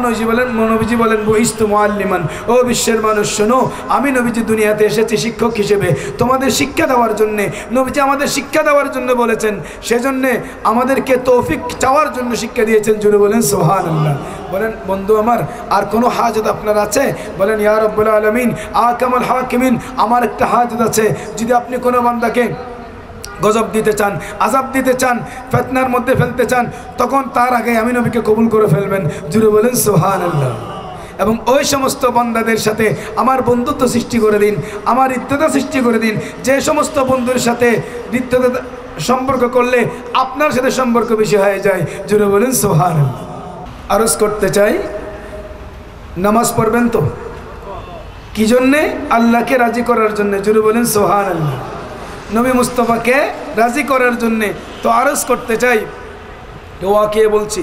[SPEAKER 1] নবীজি বলেন বুইস্তু মুআল্লিমান, ও বিশ্বের মানুষ শোনো, আমি নবীজি দুনিয়াতে এসেছি শিক্ষক হিসেবে তোমাদের শিক্ষা দেওয়ার জন্যে। নবীজি আমাদের শিক্ষা দেওয়ার জন্য বলেছেন, সেজন্যে আমাদেরকে তৌফিক চাওয়ার জন্য শিক্ষা দিয়েছেন। জুড়ে বলেন সুবহানাল্লাহ। বলেন বন্ধু আমার আর কোনো হাজত আপনার আছে? বলেন, ইয়া রাব্বুল আলামিন আহকামুল হাকিমিন, আমার একটা হাজত আছে। যদি আপনি কোনো বান্দাকে গজব দিতে চান, আযাব দিতে চান, ফিতনার মধ্যে ফেলতে চান, তখন তার আগে আমি নবীকে কবুল করে ফেলবেন। জুড়ে বলেন সুবহানাল্লাহ। এবং ওই সমস্ত বান্দাদের সাথে আমার বন্ধুত্ব সৃষ্টি করে দিন, আমার হৃদ্যতা সৃষ্টি করে দিন, যে সমস্ত বন্ধুর সাথে হৃদ্যতা সম্পর্ক করলে আপনার সাথে সম্পর্ক বেশি হয়ে যায়। জুড়ে বলেন সুবহানাল্লাহ। আরজ করতে চাই, নামাজ পড়বেন তো কি জন্যে? আল্লাহকে রাজি করার জন্য। জুড়ে বলেন সুবহানাল্লাহ। নবী মুস্তাফাকে রাজি করার জন্যে। তো আরজ করতে চাই, ওয়াকিয়া বলছি,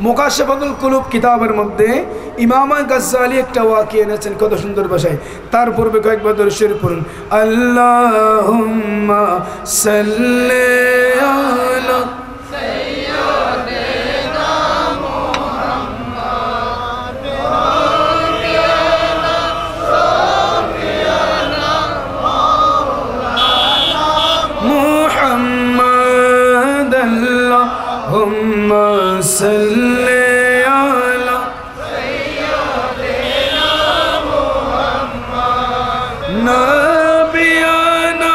[SPEAKER 1] মুকাশফাতুল কুলুব কিতাবের মধ্যে ইমাম গাজ্জালি একটা ওয়াকিয়া এনেছেন কত সুন্দর ভাষায়। তার পূর্বে কয়েকবার দরুদ শরীফ পড়ুন। আল্লাহুম্মা সাল্লি আলা salli ala sayyidina Muhammad nabiyana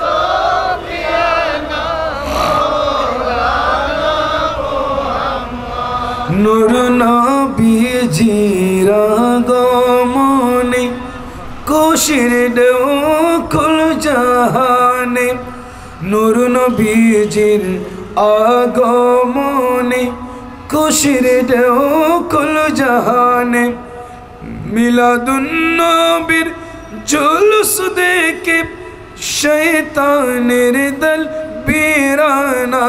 [SPEAKER 1] sabiyana maulana Muhammad nur nabiyir agomone kushir deu kul jahane nur nabiyir আগমনে খুশির ঢেউ কুল জাহানে মিলাদুন নবীর জুলুস দেখে শয়তানের দল পীরানা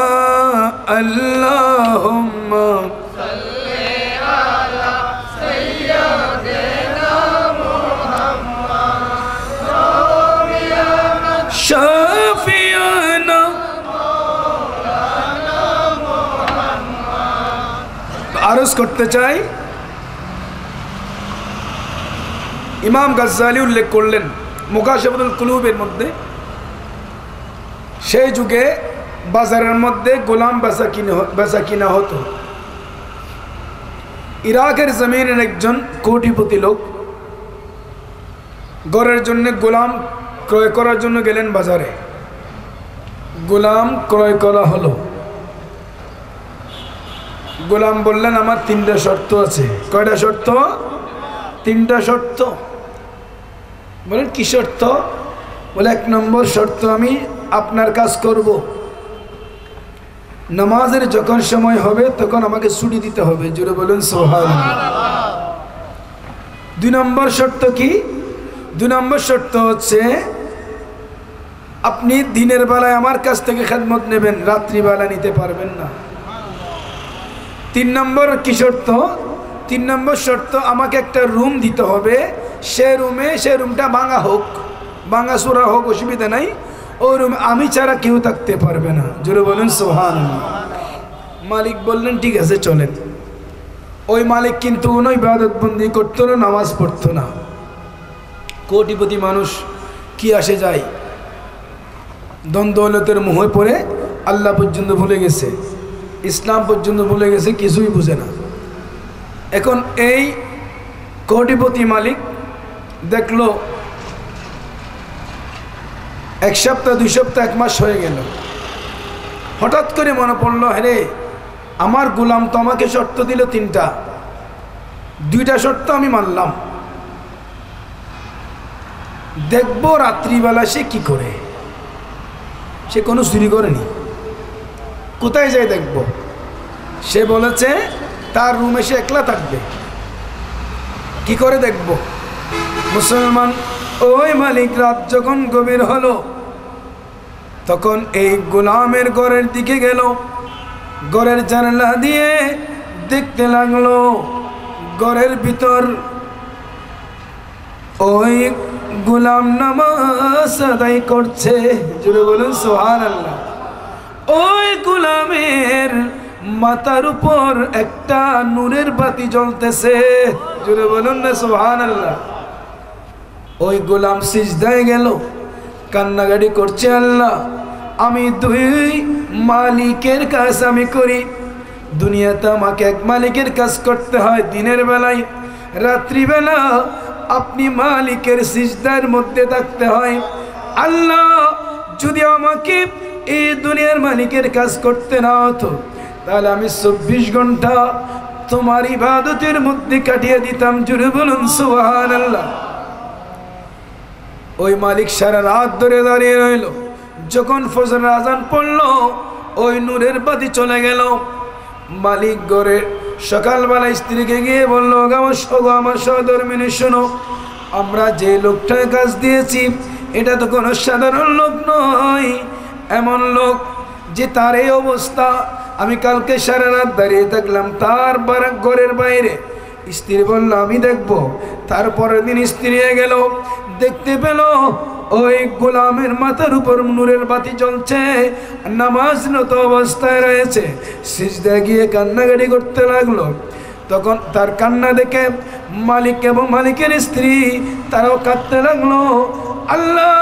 [SPEAKER 1] আল্লাহুম্মা শাফিয়ানা আরজ করতে চাই ইমাম গাজ্জালি উল্লেখ করলেন মুকাশাফাতুল কুলুবের মধ্যে সেই যুগে বাজারের মধ্যে গোলাম বেচা কিনা হতো। ইরাকের জমিনের একজন কোটিপতি লোক ঘরের জন্য গোলাম ক্রয় করার জন্য গেলেন বাজারে। গোলাম ক্রয় করা হলো। গোলাম বললেন আমার 3টা শর্ত আছে। কয়টা শর্ত? 3টা শর্ত। বলেন কি শর্ত? বলে 1 নম্বর শর্ত আমি আপনার কাজ করব, নামাজের যখন সময় হবে তখন আমাকে ছুটি দিতে হবে। জোরে বলুন সুবহানাল্লাহ। 2 নম্বর শর্ত কি? 2 নম্বর শর্ত হচ্ছে আপনি দিনের বেলায় আমার কাছ থেকে খেদমত নেবেন, রাত্রিবেলা নিতে পারবেন না। 3 নম্বর কি শর্ত? 3 নম্বর শর্ত আমাকে একটা রুম দিতে হবে, সে রুমটা ভাঙা হোক, ভাঙা চোরা হোক, অসুবিধা নাই, ওই রুমে আমি ছাড়া কেউ থাকতে পারবে না। জোরে বলুন সুবহানাল্লাহ। মালিক বললেন ঠিক আছে চলেন। ওই মালিক কিন্তু কোনো ইবাদত বন্দি করতো না, নামাজ পড়তো না। কোটিপতি মানুষ, কি আসে যায়, দ্বন্দ্বলতের মোহে পড়ে আল্লাহ পর্যন্ত ভুলে গেছে, ইসলাম পর্যন্ত ভুলে গেছে, কিছুই বুঝে না। এখন এই কোটিপতি মালিক দেখলো 1 সপ্তাহ 2 সপ্তাহ 1 মাস হয়ে গেল। হঠাৎ করে মনে পড়লো, হ্যাঁ আমার গোলাম তো আমাকে শর্ত দিল 3টা, 2টা শর্ত আমি মানলাম, দেখবো রাত্রিবেলা সে কি করে। সে কোনো চুরি করেনি, কোথায় যায় দেখব। সে বলেছে তার রুমে সে একলা থাকবে, কি করে দেখব। মুসলমান ওই মালিক রাত যখন গভীর হলো তখন এই গোলামের ঘরের দিকে গেল, ঘরের জানালা দিয়ে দেখতে লাগলো ঘরের ভিতর ওই গোলাম নামাজ আদায় করছে। জোরে বলুন সুবহানাল্লাহ। ওই গোলামের মাথার উপর একটা নূরের বাতি জ্বলতেছে। জোরে বলুন না সুবহানাল্লাহ। ওই গোলাম সিজদায় গেল, কান্নাকাটি করছে, আল্লাহ আমি 2 মালিকের কাজ আমি করি। দুনিয়াতে আমাকে 1 মালিকের কাজ করতে হয় দিনের বেলায়, রাত্রিবেলা আপনি মালিকের সিজদার মধ্যে থাকতে হয়। আল্লাহ যদি আমাকে এই দুনিয়ার মালিকের কাজ করতে না হতো তাহলে আমি 24 ঘন্টা তোমার ইবাদতের মধ্যে কাটিয়ে দিতাম। জোরে বলুন সুবহানাল্লাহ। ওই মালিক সারা রাত ধরে দাঁড়িয়ে রইল। যখন ফজরের আজান পড়ল ওই নূরের বাতি চলে গেল। মালিক ঘরে সকালবেলা স্ত্রীকে গিয়ে বলল, আমার সহধর্মিনী শোনো, আমরা যে লোকটার কাজ দিয়েছি এটা তো কোনো সাধারণ লোক নয়, এমন লোক যে তার এই অবস্থা। আমি কালকে সারা রাত দাঁড়িয়ে থাকলাম তার ঘরের বাইরে। স্ত্রী বলল আমি দেখব। তারপরের দিন স্ত্রী গেল, দেখতে পেল ওই গোলামের মাথার উপর নূরের বাতি জ্বলছে, নামাজরত অবস্থায় রয়েছে, সিজদায় গিয়ে কান্নাকাটি করতে লাগলো। তখন তার কান্না দেখে মালিক এবং মালিকের স্ত্রী তারাও কাঁদতে লাগলো। আল্লাহ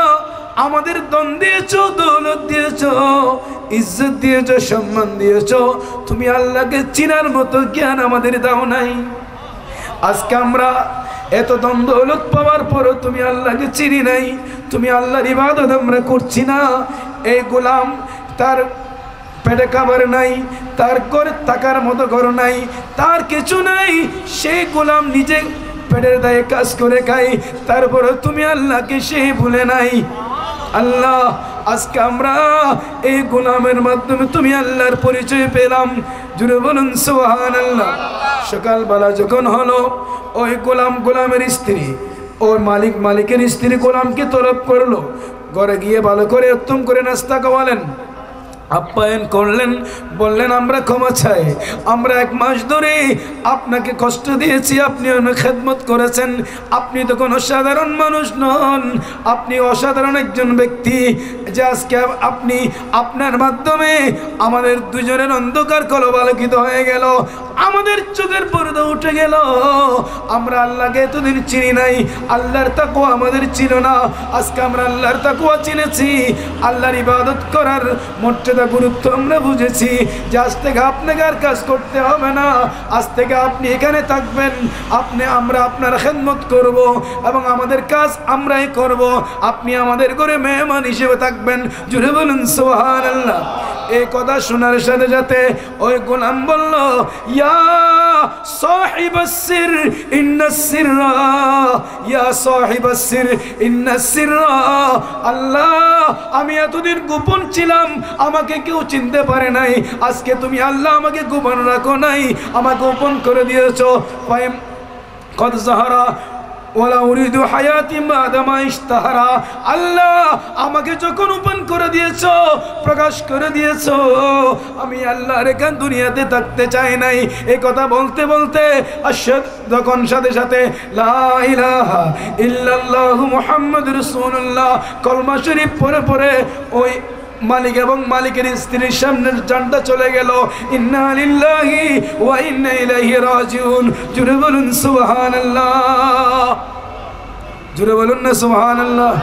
[SPEAKER 1] আমাদের ধন দিয়েছো, দৌলত দিয়েছো, ইজ্জত দিয়েছো, সম্মান দিয়েছো, তুমি আল্লাহকে চিনার মতো জ্ঞান আমাদের দাও নাই। আজকে আমরা এত ধন দৌলত পাওয়ার পরও তুমি আল্লাহকে চিনি নাই, তুমি আল্লাহর ইবাদত আমরা করছি না। এই গোলাম তার পেটে খাবার নাই, তার ঘরে থাকার মতো ঘর নাই, তার কিছু নাই, সেই গোলাম নিজে পেটের দায়ে কাজ করে খাই, তারপরে তুমি আল্লাহকে সে ভুলে নাই। আল্লাহ আজকে আমরা এই গোলামের মাধ্যমে তুমি আল্লাহর পরিচয় পেলাম। জুড়ে বলুন সুবহানাল্লাহ। সকালবেলা যখন হলো ওই গোলামের স্ত্রী, ওই মালিকের স্ত্রী গোলামকে তলব করলো, ঘরে গিয়ে ভালো করে উত্তম করে নাস্তা খাওয়ালেন। আপ্যায়ন করলেন, বললেন আমরা ক্ষমা চাই, আমরা 1 মাস ধরে আপনাকে কষ্ট দিয়েছি, আপনি অনেক খেদমত করেছেন, আপনি তো কোনো সাধারণ মানুষ নন, আপনি অসাধারণ একজন ব্যক্তি, যে আজকে আপনি আপনার মাধ্যমে আমাদের দুজনের অন্ধকার কলব আলোকিত হয়ে গেল, আমাদের চোখের পর্দা উঠে গেল। আমরা আল্লাহকে এতদিন চিনি নাই, আল্লাহর তাকওয়া আমাদের ছিল না, আজকে আমরা আল্লাহর তাকওয়া চিনেছি, আল্লাহর ইবাদত করার মর্যাদা গুরুত্ব আমরা বুঝেছি, যে আজ থেকে আপনাকে আর কাজ করতে হবে না, আজ থেকে আপনি এখানে থাকবেন, আমরা আপনার খেদমত করব এবং আমাদের কাজ আমরাই করব, আপনি আমাদের ঘরে মেহমান হিসেবে থাকবেন। জুড়ে বলুন সুবহানাল্লাহ। এই কথা শোনার সাথে সাথে ওই গোলাম বলল, ইয়া সাহিবাস সির ইন্নাস সিররা, ইয়া সাহিবাস সির ইন্নাস সিররা, আল্লাহ আমি এতদিন গোপন ছিলাম, আমাকে কেউ চিনতে পারে নাই, আজকে তুমি আল্লাহ আমাকে গোপন রাখো নাই, আমাকে গোপন করে দিয়েছো। কদ যাহারা ওয়ালা উরিদু হায়াতি মাদামা ইশতাহারা, আল্লাহ আমাকে যখন ওপেন করে দিয়েছো, প্রকাশ করে দিয়েছো, আমি আল্লাহর এখান দুনিয়াতে থাকতে চাই নাই। এই কথা বলতে বলতে যখন সাথে সাথে লা ইলাহা ইল্লাল্লাহু মুহাম্মাদুর রাসূলুল্লাহ কলমা শরীফ পড়ে পড়ে ওই মালিক এবং মালিকের স্ত্রীর সামনে জানটা চলে গেল। ইন্না লিল্লাহি ওয়া ইন্না ইলাইহি রাজিউন। জুড়ে বলুন সুবহানাল্লাহ, জুড়ে বলুন না সুবহানাল্লাহ।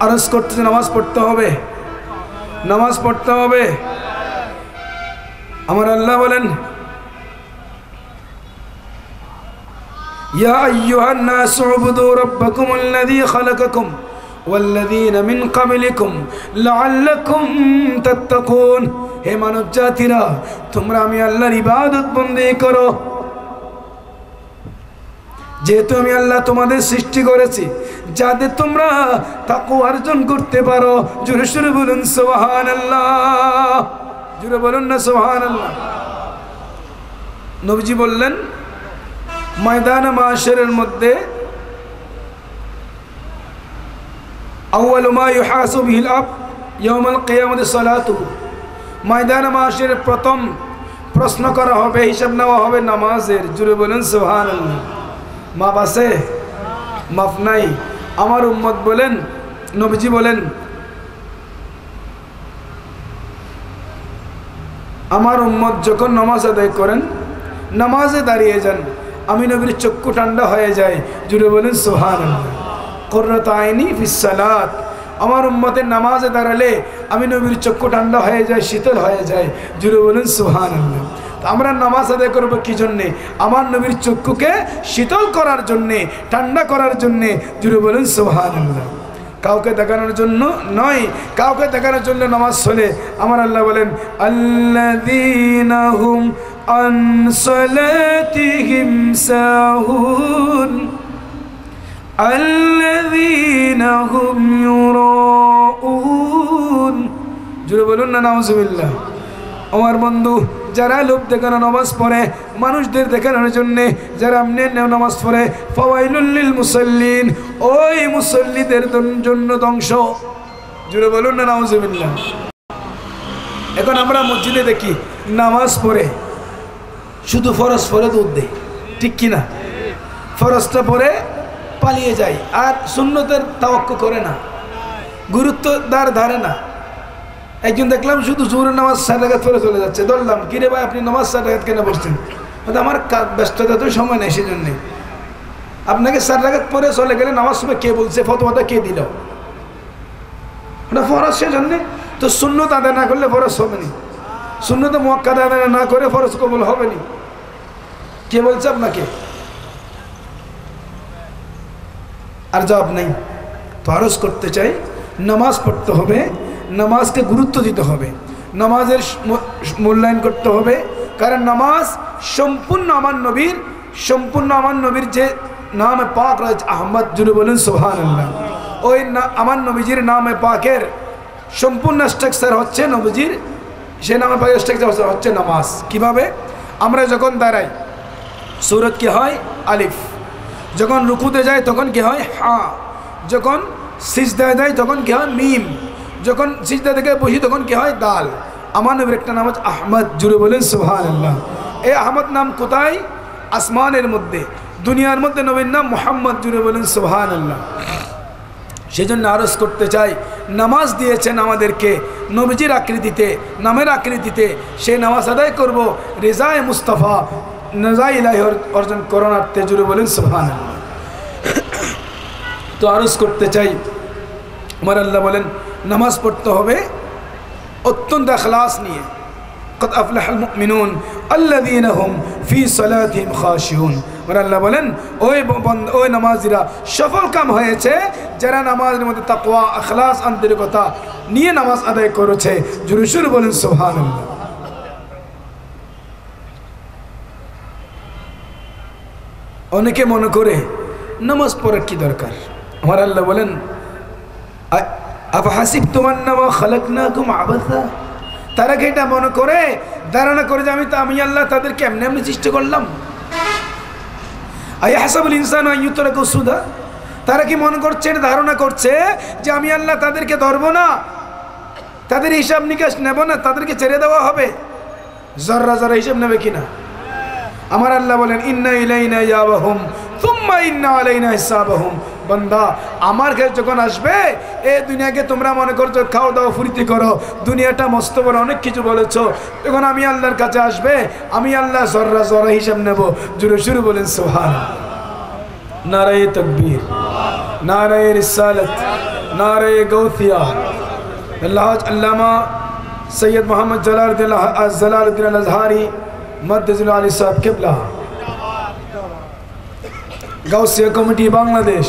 [SPEAKER 1] আরজ করতে নামাজ পড়তে হবে, নামাজ পড়তে হবে। আমার আল্লাহ বলেন, ইয়া আইয়ুহান নাসু উবুদু রাব্বাকুমুল্লাযী খালাকাকুম ওয়াল্লাযীনা মিন ক্বাবলিকুম লাআল্লাকুম তাত্তাকুন। হে মানব জাতিরা, তোমরা আমি আল্লাহর ইবাদত বন্দেগি করো, যেহেতু আমি আল্লাহ তোমাদের সৃষ্টি করেছি যাতে তোমরা তাকওয়া অর্জন করতে পারো। জোরে সোরে বলুন সুবহানাল্লাহ, জোরে বলুন না সুবহানাল্লাহ। নবীজি বললেন, ময়দানে মাশরের মধ্যে আউয়ালু মা ইউহাসাবু বিহিল আবদ ইয়াউমাল কিয়ামাতি সালাতুহু। ময়দানে মাশরের প্রথম প্রশ্ন করা হবে, হিসাব নেওয়া হবে নামাজের। জুড়ে বলেন সুবহানাল্লাহ। মাপ আছে? মাপ নাই। আমার উম্মত বলেন, নবীজি বলেন, আমার উম্মত যখন নামাজ আদায় করেন, নামাজে দাঁড়িয়ে যান, আমি নবীর চক্ষু ঠান্ডা হয়ে যায়। জুড়ে বলেন সুবহানাল্লাহ। কুররাতু আইনি ফিস সালাত। আমার উম্মতের নামাজে দাঁড়ালে আমি নবীর চক্ষু ঠান্ডা হয়ে যায়, শীতল হয়ে যায়। জুড়ে বলেন সুবহানাল্লাহ। আমরা নামাজ আদায় করবো কি জন্যে? আমার নবীর চক্ষুকে শীতল করার জন্যে, ঠান্ডা করার জন্যে। জুড়ে বলেন সুবহানাল্লাহ। কাউকে দেখানোর জন্য নয়, কাউকে দেখানোর জন্য নামাজ চলে। আমার আল্লাহ বলেন, আল্লাযীনা হুম আন সালাতিহিম সাহুন আল্লাযীনা হুম ইউরাউন। জুড়ে বলুন না নাউযুবিল্লাহ। আমার বন্ধু, যারা লোক দেখানো নামাজ পড়ে, মানুষদের দেখানোর জন্যে, যারা আমনে নামাজ পড়ে, ফাওয়াইলুল লিল মুসাল্লিন, ওই মুসল্লিদের জন্য ধ্বংস। জুড়ে বলুন না নাউযুবিল্লাহ। এখন আমরা মসজিদে দেখি নামাজ পড়ে শুধু ফরজ পড়ে দৌড় দেয়, ঠিক কিনা? ফরজটা পড়ে পালিয়ে যায়, আর সুন্নতের তাওয়াক্কুল করে না, গুরুত্ব ধারে না। একজন দেখলাম শুধু জোহরের নামাজ 4 রাকাত পড়ে চলে যাচ্ছে। ধরলাম, কিরে ভাই আপনি নামাজ 4 রাকাত কেন পড়ছেন? আমার ব্যস্ততা তো সময় নেই, সেই জন্যে। আপনাকে 4 রাকাত পরে চলে গেলে নামাজ সময় কে বলছে, ফতোয়াটা কে দিল? ওটা ফরজ, সেজন্যে তো সুন্নত আদায় না করলে ফরজ হবে না, সুন্নত মুআক্কাদা আদায় না করে ফরজ কবুল হবে না। কে বলছে আপনাকে? আর জবাব নেই। তো আরজ করতে চাই, নামাজ পড়তে হবে, নামাজকে গুরুত্ব দিতে হবে, নামাজের মূল্যায়ন করতে হবে। কারণ নামাজ সম্পূর্ণ আমার নবীর যে নামে পাক রয়েছে আহমদ। জুড়ে বলেন সুবহানাল্লাহ। ওই আমার নবীজির নামে পাকের সম্পূর্ণ স্ট্রাকচার হচ্ছে নবীজির, সে নামে পাকের স্ট্রাকচার হচ্ছে নামাজ। কিভাবে? আমরা যখন দাঁড়াই সূরত কি হয়? আলিফ। যখন রুকুতে যায় তখন কি হয়? হা। যখন সিজদায় দেয় তখন কি হয় মিম, যখন সিজদা থেকে বসি তখন কি হয় দাল। আমার নবীর একটা নাম হচ্ছে আহমদ, জুড়ে বলেন সুবহানাল্লাহ। এই আহমদ নাম কোথায়? আসমানের মধ্যে। দুনিয়ার মধ্যে নবীর নাম মুহাম্মদ, জুড়ে বলেন সুবহানাল্লাহ। সেজন্য আরজ করতে চাই, নামাজ দিয়েছেন আমাদেরকে নবীজির আকৃতিতে, নামের আকৃতিতে, সেই নামাজ আদায় করব রেজায়ে মুস্তাফা, নাজায়ে ইলাহি অর্জন করণার্থে, জুড়ে বলেন সুবহানাল্লাহ। তো আরজ করতে চাই, আমার আল্লাহ বলেন নামাজ পড়তে হবে অত্যন্ত ইখলাস নিয়ে। قد أفلح المؤمنون الذين هم في صلاتهم خاشعون। আমার আল্লাহ বলেন ওই নামাজিরা সফল কাম হয়েছে যারা নামাজের মধ্যে তাকওয়া, ইখলাস, আন্তরিকতা নিয়ে নামাজ আদায় করেছে, জোরে সোরে বলেন সুবহানাল্লাহ। অনেকে মনে করে নামাজ পড়ার কি দরকার। আমার আল্লাহ বলেন আফাহাসিবতুম আন্নামা খালাকনাকুম আবাসা, তারা কি এটা মনে করে, ধারণা করে যে আমি আল্লাহ তাদেরকে এমনি এমনি সৃষ্টি করলাম। আইহাসাবুল ইনসানু আন ইউতরাকা সুদা, তারা কি মনে করছে, ধারণা করছে যে আমি আল্লাহ তাদেরকে ধরবো না, তাদের হিসাব নিকাশ নেব না, তাদেরকে ছেড়ে দেওয়া হবে? জর্রা জর্রা হিসাব নেবে কিনা? আমার আল্লাহ বলেন ইন্না ইলাইনা ইয়াবাহুম সুম্মা ইন্না আলাইনা হিসাবাহুম। বান্দা, আমার কাছে যখন আসবে, এই দুনিয়াকে তোমরা মনে করছো খাও দাও ফুর্তি করো, দুনিয়াটা মস্ত বড় অনেক কিছু বলেছো, যখন আমি আল্লাহর কাছে আসবে, আমি আল্লাহ জর্রা জর্রা হিসাব নেব। জোরে সোরে বলেন সুবহানাল্লাহ। নারায়ে তাকবীর, নারায়ে রিসালাত, নারায়ে গাউসিয়া। আল্লামা সৈয়দ মোহাম্মদ জালালউদ্দিন আল আজহারি মদ্দুল আলী সাহেব কিবলা, গাউসিয়া কমিটি বাংলাদেশ,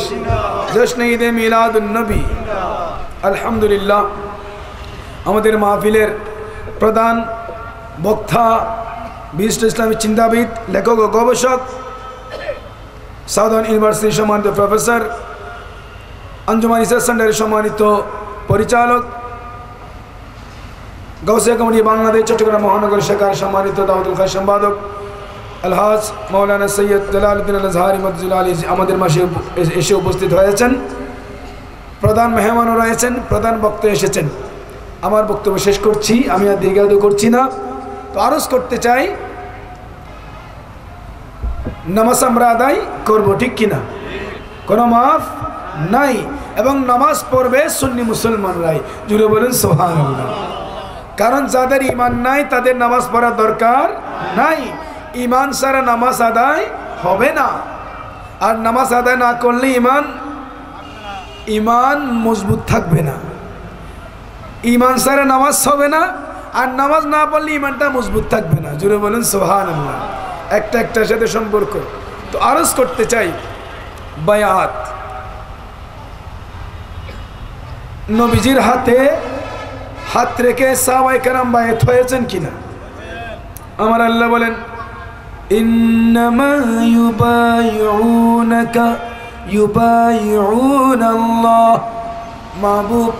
[SPEAKER 1] জশ্ন ঈদে মিলাদুন নবী। আলহামদুলিল্লাহ, আমাদের মাহফিলের প্রধান বক্তা, বিশিষ্ট ইসলামী চিন্তাবিদ, লেখক ও গবেষক, সাউদার্ন ইউনিভার্সিটির সম্মানিত প্রফেসর, আঞ্জুমান রিসার্চ সেন্টারের সম্মানিত পরিচালক, গাউসিয়া কমিটি বাংলাদেশ চট্টগ্রাম মহানগর শাখার সম্মানিত দাওয়াতুল খায়ের সম্পাদক আলহাজ মাওলানা সৈয়দ জালালউদ্দিন আল আজহারি মদ্দুল আলী আমাদের মাঝে এসে উপস্থিত হয়েছেন। প্রধান মেহমানও রয়েছেন, প্রধান বক্তা এসেছেন। আমার বক্তব্য শেষ করছি, আমি আর দীর্ঘায়িত করছি না। তো আরজ করতে চাই, নামাজ আমরা আদায় করবো, ঠিক কিনা? কোনো মাফ নাই, এবং নামাজ পড়বে সুন্নি মুসলমানরাই, জুড়ে বলেন সুবহানাল্লাহ। কারণ যাদের ঈমান নাই তাদের নামাজ পড়ার দরকার নাই। ঈমান ছাড়া নামাজ আদায় হবে না, আর নামাজ আদায় না করলে ঈমান মজবুত থাকবে না। ঈমান ছাড়া নামাজ হবে না, আর নামাজ না পড়লে ঈমানটা মজবুত থাকবে না, জুড়ে বলেন সুবহানাল্লাহ। একটার সাথে সম্পর্ক। তো আরজ করতে চাই, বায়াত, নবীজির হাতে হাত রেখে সাহাবায়ে কেরাম বায়াত হয়েছেন কিনা? আমার আল্লাহ বলেন ইন্নামা ইউবাইউনাকা ইউবাইউনাল্লাহ। মাহবুব,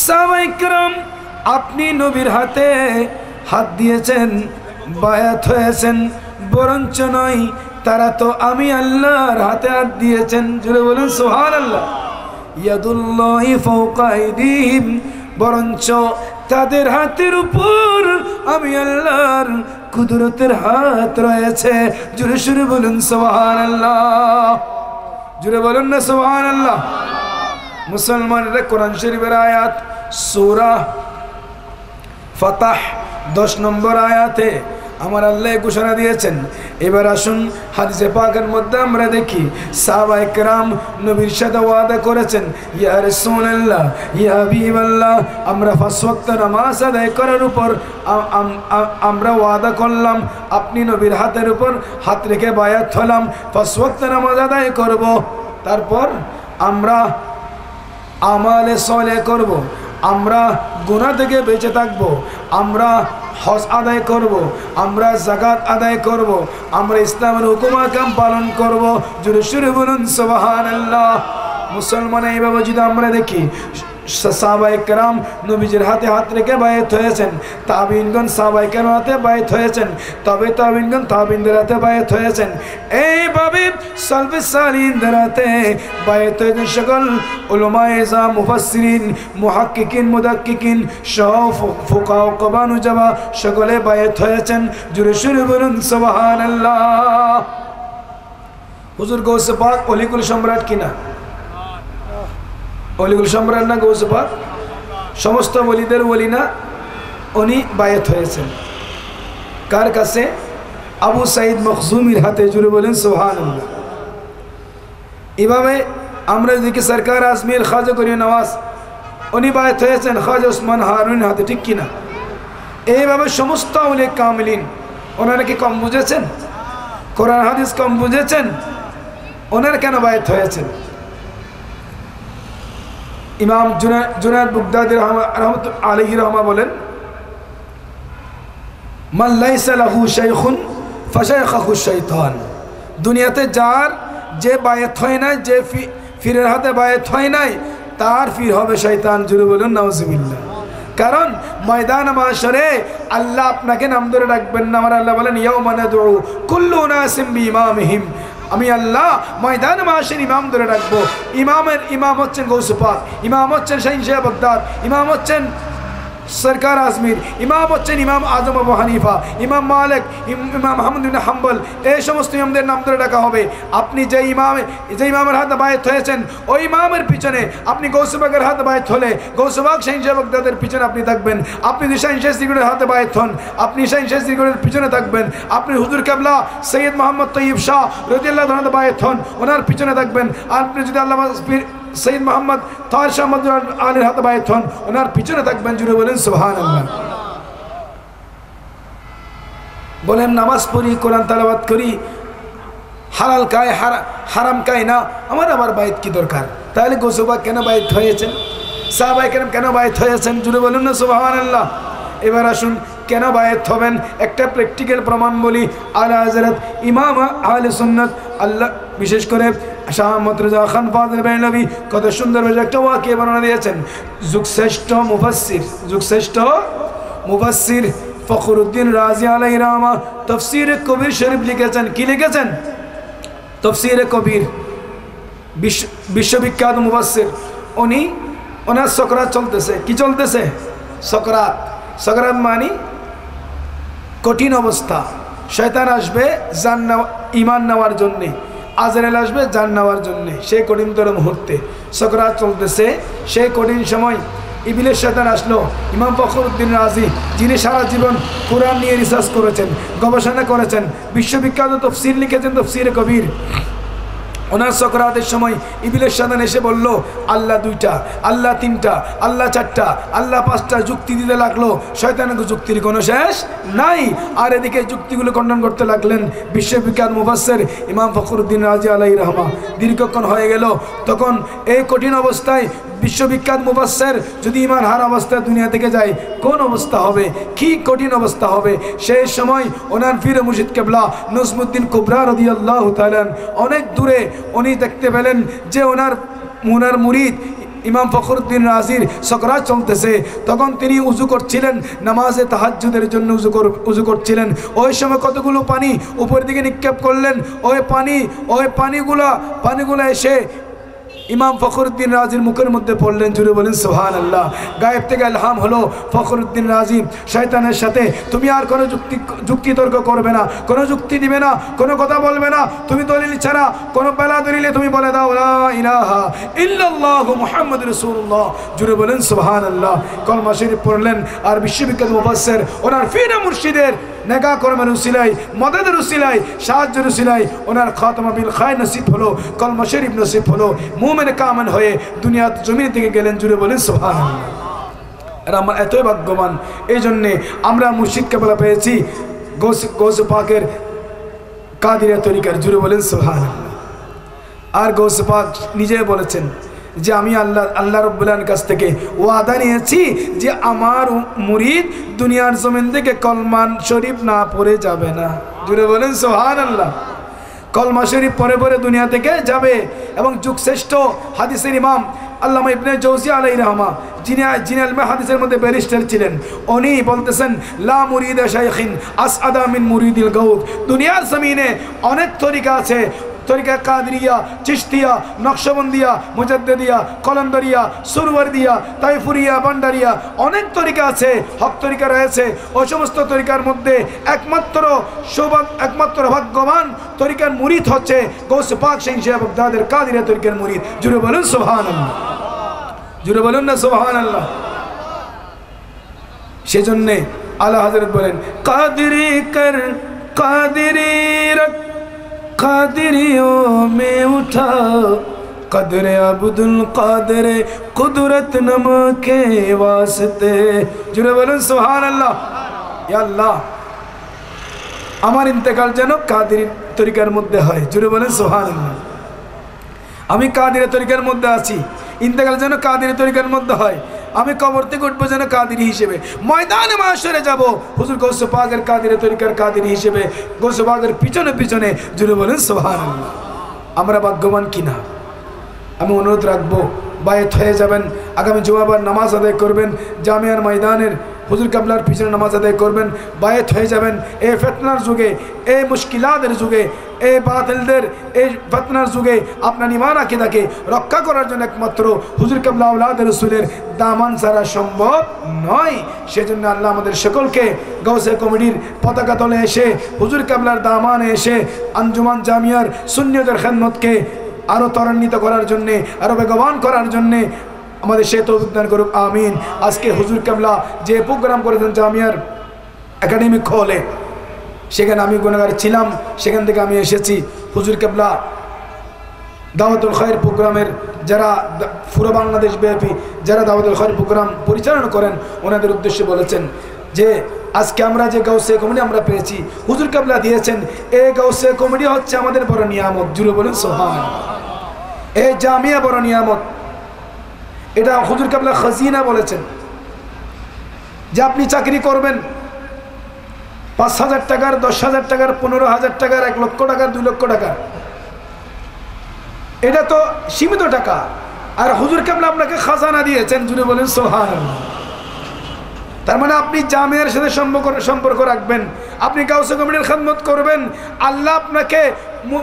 [SPEAKER 1] সাহাবায়ে কেরাম আপনি নবীর হাতে হাত দিয়েছেন, বায়াত হয়েছেন, বরঞ্চ নয়, তারা তো আমি আল্লাহর হাতে হাত দিয়েছেন, জুড়ে বলুন সুবহানাল্লাহ। ইয়াদুল্লাহি ফাওকা আইদিহিম, বরঞ্চ তাদের হাতের উপর আমি আল্লাহর কুদরতের হাত রয়েছে, জুড়ে সুরে বলুন সুবহানাল্লাহ। জুড়ে বলুন না সুবহানাল্লাহ। মুসলমানরা কোরআন শরীফের আয়াত সূরা ফাতাহ 10 নম্বর আয়াতে আমার আল্লাহ ঘোষণা দিয়েছেন। এবার আসুন হাদিসে পাকের মধ্যে আমরা দেখি সাহাবায়ে কেরাম নবীর সাথে ওয়াদা করেছেন, ইয়া রাসূলুল্লাহ, ইয়া হাবিবাল্লাহ, আমরা 5 ওয়াক্ত নামাজ আদায় করার উপর আমরা ওয়াদা করলাম, আপনি নবীর হাতের উপর হাত রেখে বায়াত হলাম, 5 ওয়াক্ত নামাজ আদায় করব, তারপর আমরা আমালে সালেহ করব, আমরা গুনাহ থেকে বেঁচে থাকব, আমরা হজ আদায় করব, আমরা যাকাত আদায় করব, আমরা ইসলামের হুকুম আহকাম পালন করব, জোরে সোরে বলুন সুবহানাল্লাহ। মুসলমান এইভাবে যদি আমরা দেখি, সাহাবায়ে কেরাম নবীজির হাতে হাত রেখে বায়াত হয়েছেন, তাবিঈনগণ সাহাবায়ে কেরামের হাতে বায়াত হয়েছেন, তবে তাবিঈনগণ তাবিঈনদের হাতে বায়াত হয়েছেন। এইভাবে সালফে সালিহিনদের হাতে বায়াত হয়েছেন সকল উলামায়ে ইসলাম, মুফাসসিরিন, মুহাক্কিকিন, মুদাক্কিকিন সহ ফুকাহা ও কবানুজাবা সকলে বায়াত হয়েছেন। জোরে সুরে বলুন সুবহানাল্লাহ। হুজুর গৌসে পাক অলিকুল সম্রাট কিনা? অলিকুল সম্রাট না গৌসে পাক? সমস্ত ওলিদের ওলি না? উনি বায়াত হয়েছেন কার কাছে? আবু সাঈদ মখজুমির হাতে। জুড়ে বলেন সুবহানাল্লাহ। এভাবে আমরা যদি সরকার আজমির খাজা করিম নওয়াজ উনি বায়াত হয়েছেন খাজা ওসমান হারুনের হাতে, ঠিক কিনা? এইভাবে সমস্ত আউলিয়া কামিলিন, ওনারা কি কম বুঝেছেন? কোরআন হাদিস কম বুঝেছেন? ওনারা কেন বায়াত হয়েছেন? ইমাম জুনায়দ বাগদাদী রাহমাতুল্লাহ আলাইহি রহমা বলেন, মান লাইসা লাহু শাইখুন ফাশাইখাহু শাইতান। দুনিয়াতে যার যে বায়াত হয় নাই, যে ফিরের হাতে বায়াত হয় নাই, তার ফির হবে শয়তান। জুড়ে বলুন নাউজুবিল্লাহ। কারণ ময়দান মাশরে আল্লাহ আপনাকে নাম ধরে ডাকবেন না। আমার আল্লাহ বলেন ইয়াউমা নাদউ কুল্লু উনাসিম বিইমামিহিম। আমি আল্লাহ ময়দান মাশরে ইমাম ধরে ডাকবো। ইমাম হচ্ছেন গৌসে পাক, ইমাম হচ্ছেন শাহ বাগদাদ, ইমাম হচ্ছেন সরকার আজমির, ইমাম হচ্ছেন ইমাম আজম আবু হানিফা, ইমাম মালিক, ইমাম আহমদ ইবনে হাম্বল, এই সমস্ত ইমামদের নাম ধরে ডাকা হবে। আপনি যে ইমামের হাতে বায়াত হয়েছেন, ওই ইমামের পিছনে আপনি গৌসে পাকের হাতে বায়াত হলে গৌসে পাক শাহ বাগদাদের পিছনে আপনি থাকবেন। আপনি শাহ সিগুরের হাতে বায়াত হন, আপনি শাহ সিগুরের পিছনে থাকবেন। আপনি হুজুর কেবলা সৈয়দ মোহাম্মদ তৈয়ব শাহ রাদিয়াল্লাহু তাআলা হাতে বায়াত হন, ওনার পিছনে থাকবেন। আর আপনি যদি আল্লামা সৈয়দ মোহাম্মদ তাহের শাহ আলীর হাতে বায়াত হন, ওনার পিছনে থাকবেন। জুড়ে বলেন সুবহানাল্লাহ। বলেন নামাজ পড়ি, কোরআন তেলাওয়াত করি, হালাল খাই হারাম খাই না, আমার বায়াত কি দরকার? তাহলে গৌসে পাক কেন বায়াত হয়েছেন? সাহাবায়ে কেরাম কেন বায়াত হয়েছেন? জুড়ে বলুন না সুবহানাল্লাহ। এবার আসুন কেন বায়াত হবেন একটা প্র্যাকটিক্যাল প্রমাণ বলি। আলা হযরত ইমাম আহলে সুন্নাত আল্লাহ বিশেষ করে শাহ আহমদ রেজা খান ফাজিল বেলভী কত সুন্দর ভাবে একটা ওয়াকিয়া বর্ণনা দিয়েছেন। যুগশ্রেষ্ঠ মুফাসসির ফখরুদ্দিন রাজি আলাইহির রহমা তাফসীরে কবির শরীফ লিখেছেন। কি লিখেছেন? তাফসীরে কবির। বিশ্ববিখ্যাত মুফাসসির। ওনার সকরাত চলতেছে। কি চলতেছে? সকরাত মানে কঠিন অবস্থা। শয়তান আসবে ঈমান নেওয়ার জন্যে, আজরাইল আসবে জান নেওয়ার জন্যে। সেই কঠিনতর মুহূর্তে সকরাত চলতেছে। সেই কঠিন সময় ইবলিস শয়তান আসলো। ইমাম ফখরুদ্দিন রাজি, যিনি সারা জীবন কোরআন নিয়ে রিসার্চ করেছেন, গবেষণা করেছেন, বিশ্ববিখ্যাত তাফসীর লিখেছেন, তাফসীরে কবির। ওনার সকরাতের সময় ইবলিস শয়তান এসে বলল আল্লাহ দুইটা, আল্লাহ তিনটা, আল্লাহ চারটা, আল্লাহ পাঁচটা যুক্তি দিতে লাগলো। শয়তানের যুক্তির কোনো শেষ নাই। আর এদিকে যুক্তিগুলো খণ্ডন করতে লাগলেন বিশ্ববিখ্যাত মুফাসসির ইমাম ফখরুদ্দিন রাজি আলাইহির রহমা। দীর্ঘক্ষণ হয়ে গেল। তখন এই কঠিন অবস্থায় বিশ্ববিখ্যাত মুফাসসির যদি ঈমান হারা অবস্থায় দুনিয়া থেকে যায়, কোন অবস্থা হবে? কি কঠিন অবস্থা হবে? সেই সময় ওনার পীর মুর্শিদ কেবলা নজমুদ্দিন কুবরা রাদিয়াল্লাহু তাআলা অনেক দূরে উনি দেখতে পেলেন যে ওনার মুরিদ ইমাম ফখরুদ্দিন রাজির সকরাত চলতেছে। তখন তিনি উজু করছিলেন, নামাজে তাহাজ্জুদের জন্য উজু করছিলেন। ওই সময় কতগুলো পানি উপরের দিকে নিক্ষেপ করলেন। ওই পানিগুলো এসে ইমাম ফখরুদ্দিন রাজির মুখের মধ্যে পড়লেন। জুড়ে বলেন সুবহানাল্লাহ। গায়েব থেকে ইলহাম হলো ফখরুদ্দিন রাজি শয়তানের সাথে, তুমি আর কোনো যুক্তি তর্ক করবে না, কোনো যুক্তি দিবে না, কোনো কথা বলবে না। তুমি দলিল ছাড়া কোনো বেলা দলিলে তুমি বলে দাও লা ইলাহা ইল্লাল্লাহু মুহাম্মাদুর রাসূলুল্লাহ। জুড়ে বলেন সুবহানাল্লাহ। কলমা শরীফ পড়লেন। আর বিশ্ববিখ্যাত মুফাসসির ওনার পীর মুর্শিদের নেগা কর্মের উসিলায়, মদদের উসিলায়, সাহায্যের উসিলায় ওনার খাতমা বিল খায় নসিব হলো, কলমা শরীফ নসিব হলো, মুমিন কামেল হয়ে দুনিয়ার জমিন থেকে গেলেন। জুড়ে বলেন সুবহানাল্লাহ। আর আমরা এতই ভাগ্যবান, এই জন্যে আমরা মুর্শিদ কেবলা পেয়েছি গৌসে পাকের কাদিরিয়া তরিকার। জুড়ে বলেন সুবহানাল্লাহ। আর গৌসে পাক নিজে বলেছেন যে আমি আল্লাহ রাব্বুল আলামিনের কাছ থেকে ওয়াদা নিয়েছি যে আমার মুরিদ দুনিয়ার জমিন থেকে কলমা শরীফ না পড়ে যাবে না। জুড়ে বলেন সুবহানাল্লাহ। কলমা শরীফ পরে পরে দুনিয়া থেকে যাবে। এবং যুগশ্রেষ্ঠ হাদিসের ইমাম আল্লামা ইবনে জৌজি আলাইহির রহমা, যিনি আলমে হাদিসের মধ্যে ব্যারিস্টার ছিলেন, উনি বলতেছেন লা মুরিদা শাইখিন আসআদা মিন মুরিদিল গাউদ। দুনিয়ার জমিনে অনেক তরিকা আছে, তরিকা কাদরিয়া, চিশতিয়া, নকশবন্দিয়া, মুজাদ্দিদিয়া, কলন্দরিয়া, সুরওয়ারদিয়া, তাইফুরিয়া, ভান্ডারিয়া, অনেক তরিকা আছে, হক তরিকা রয়েছে। ওই সমস্ত তরিকার মধ্যে একমাত্র ভাগ্যবান তরিকার মুরিদ হচ্ছে গৌস পাক শাহ বাগদাদের কাদিরিয়া তরিকার মুরিদ। জুড়ে বলুন সুবহানাল্লাহ, জুড়ে বলুন না সুবহানাল্লাহ। সেজন্যে আলা হযরত বলেন কাদিরি কর কাদিরি রখ कादरियों में उठा कदर अब्दुल कादर कुदरत नमा के वास्ते। जुड़े बोलूं सुभान अल्लाह। या अल्लाह আমার ইন্তেকাল যেন কাদেরি তরিকার মধ্যে হয়। জুড়ে বলেন সুবহানাল্লাহ। আমি কাদেরি তরিকার মধ্যে আছি, ইন্তেকাল যেন কাদেরি তরিকার মধ্যে হয়। আমি কবর থেকে উঠবো যেন কাদেরি হিসেবে, ময়দানে মাশরে যাব হুজুর গৌস পাকের কাদেরি তরিকার কাদেরি হিসেবে, গৌস পাকের পিছনে পিছনে। জুড়ে বলেন সুবহানাল্লাহ। আমরা ভাগ্যবান কিনা? আমি অনুরোধ রাখবো, বায়াত হয়ে যাবেন, আগামী জুমাবার নামাজ আদায় করবেন, জামিয়ার ময়দানের হুজুর কাবলার পিছনে নামাজ আদায় করবেন, বায়াত হয়ে যাবেন। এই ফিতনার যুগে, এই মুশকিলাতের যুগে, এই বাতিলদের এই ফিতনার যুগে আপনার ঈমান আকীদাকে রক্ষা করার জন্য একমাত্র হুজুর কাবলা আওলাদ রাসূলের দামান ছাড়া সম্ভব নয়। সেজন্য আল্লাহ আমাদের সকলকে গাউসে কমিটির পতাকা তলে এসে, হুজুর কাবলার দামানে এসে আঞ্জুমান জামিয়ার সুন্নিয়তের খেদমতকে আরও ত্বরান্বিত করার জন্যে, আরও বেগবান করার জন্যে আমাদের সে তৌফিক দান করুক, আমিন। আজকে হুজুর কাবলা যে প্রোগ্রাম করেছেন জামিয়ার একাডেমিক হলে, সেখানে আমি গুনাহগার ছিলাম, সেখান থেকে আমি এসেছি। হুজুর কাবলা দাওয়াতুল খায়র প্রোগ্রামের যারা পুরো বাংলাদেশ ব্যাপী যারা দাওয়াতুল খায়র প্রোগ্রাম পরিচালনা করেন, ওনাদের উদ্দেশ্যে বলেছেন যে আজকে আমরা যে গাউসে কমিটি আমরা পেয়েছি, হুজুর কাবলা দিয়েছেন, এই গাউসে কমিটি হচ্ছে আমাদের বড় নিয়ামত। জুড়ে বলেন সুবহানাল্লাহ। এই জামিয়া বড় নিয়ামত। এটা হুজুর কাবলা খাজিনা বলেছেন যে আপনি চাকরি করবেন ৫,০০০ টাকার, ১০,০০০ টাকার, ১৫,০০০ টাকার, ১ লক্ষ টাকার, ২ লক্ষ টাকার, এটা তো সীমিত টাকা। আর হুজুর কাবলা আপনাকে খাজানা দিয়েছেন। জুড়ে বলেন সুবহানাল্লাহ। তার মানে আপনি জামিয়ার সাথে সম্পর্ক রাখবেন, আপনি গাউসে কমিটির খেদমত করবেন, আল্লাহ আপনাকে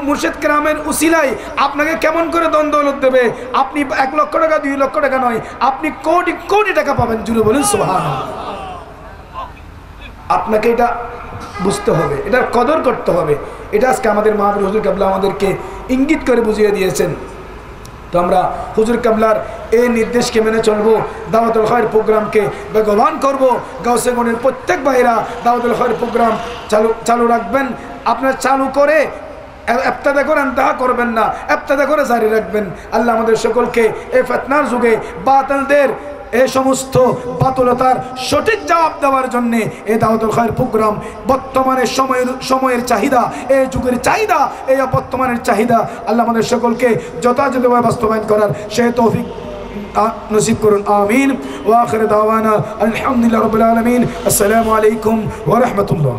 [SPEAKER 1] মুর্শিদ কেরামের উসিলায় আপনাকে কেমন করে দ্বন্দ্ব দৌলত দেবে। আপনি ১ লক্ষ টাকা, ২ লক্ষ টাকা নয়, আপনি কোটি কোটি টাকা পাবেন। জুড়ে বলেন সুবহানাল্লাহ। আপনাকে এটা বুঝতে হবে, এটার কদর করতে হবে। এটা আজকে আমাদের মাহবুব হুজুর কাবলা আমাদেরকে ইঙ্গিত করে বুঝিয়ে দিয়েছেন। তো আমরা হুজুর কাবলার এই নির্দেশকে মেনে চলবো, দাওয়াতুল খায়র প্রোগ্রামকে বেগবান করব। গাউসে গণের প্রত্যেক ভাইরা দাওয়াতুল খায়র প্রোগ্রাম চালু রাখবেন। আপনার চালু করে ইবতিদা করে ইন্তেহা করবেন না, ইবতিদা করে জারি রাখবেন। আল্লাহ আমাদের সকলকে এই ফিতনার যুগে বাতিলদের এই সমস্ত বাতুলতার সঠিক জবাব দেওয়ার জন্যে এই দাওয়াতুল খায়র প্রোগ্রাম বর্তমানে সময়ের চাহিদা, এই যুগের চাহিদা, এই বর্তমানের চাহিদা, আল্লাহ আমাদের সকলকে যথাযথভাবে বাস্তবায়ন করার সে তৌফিক নসিব করুন, আমিন। ওয়া আখির দাওয়ানা আলহামদুলিল্লাহি রাব্বিল আলামিন। আসসালামু আলাইকুম ওয়া রাহমাতুল্লাহ।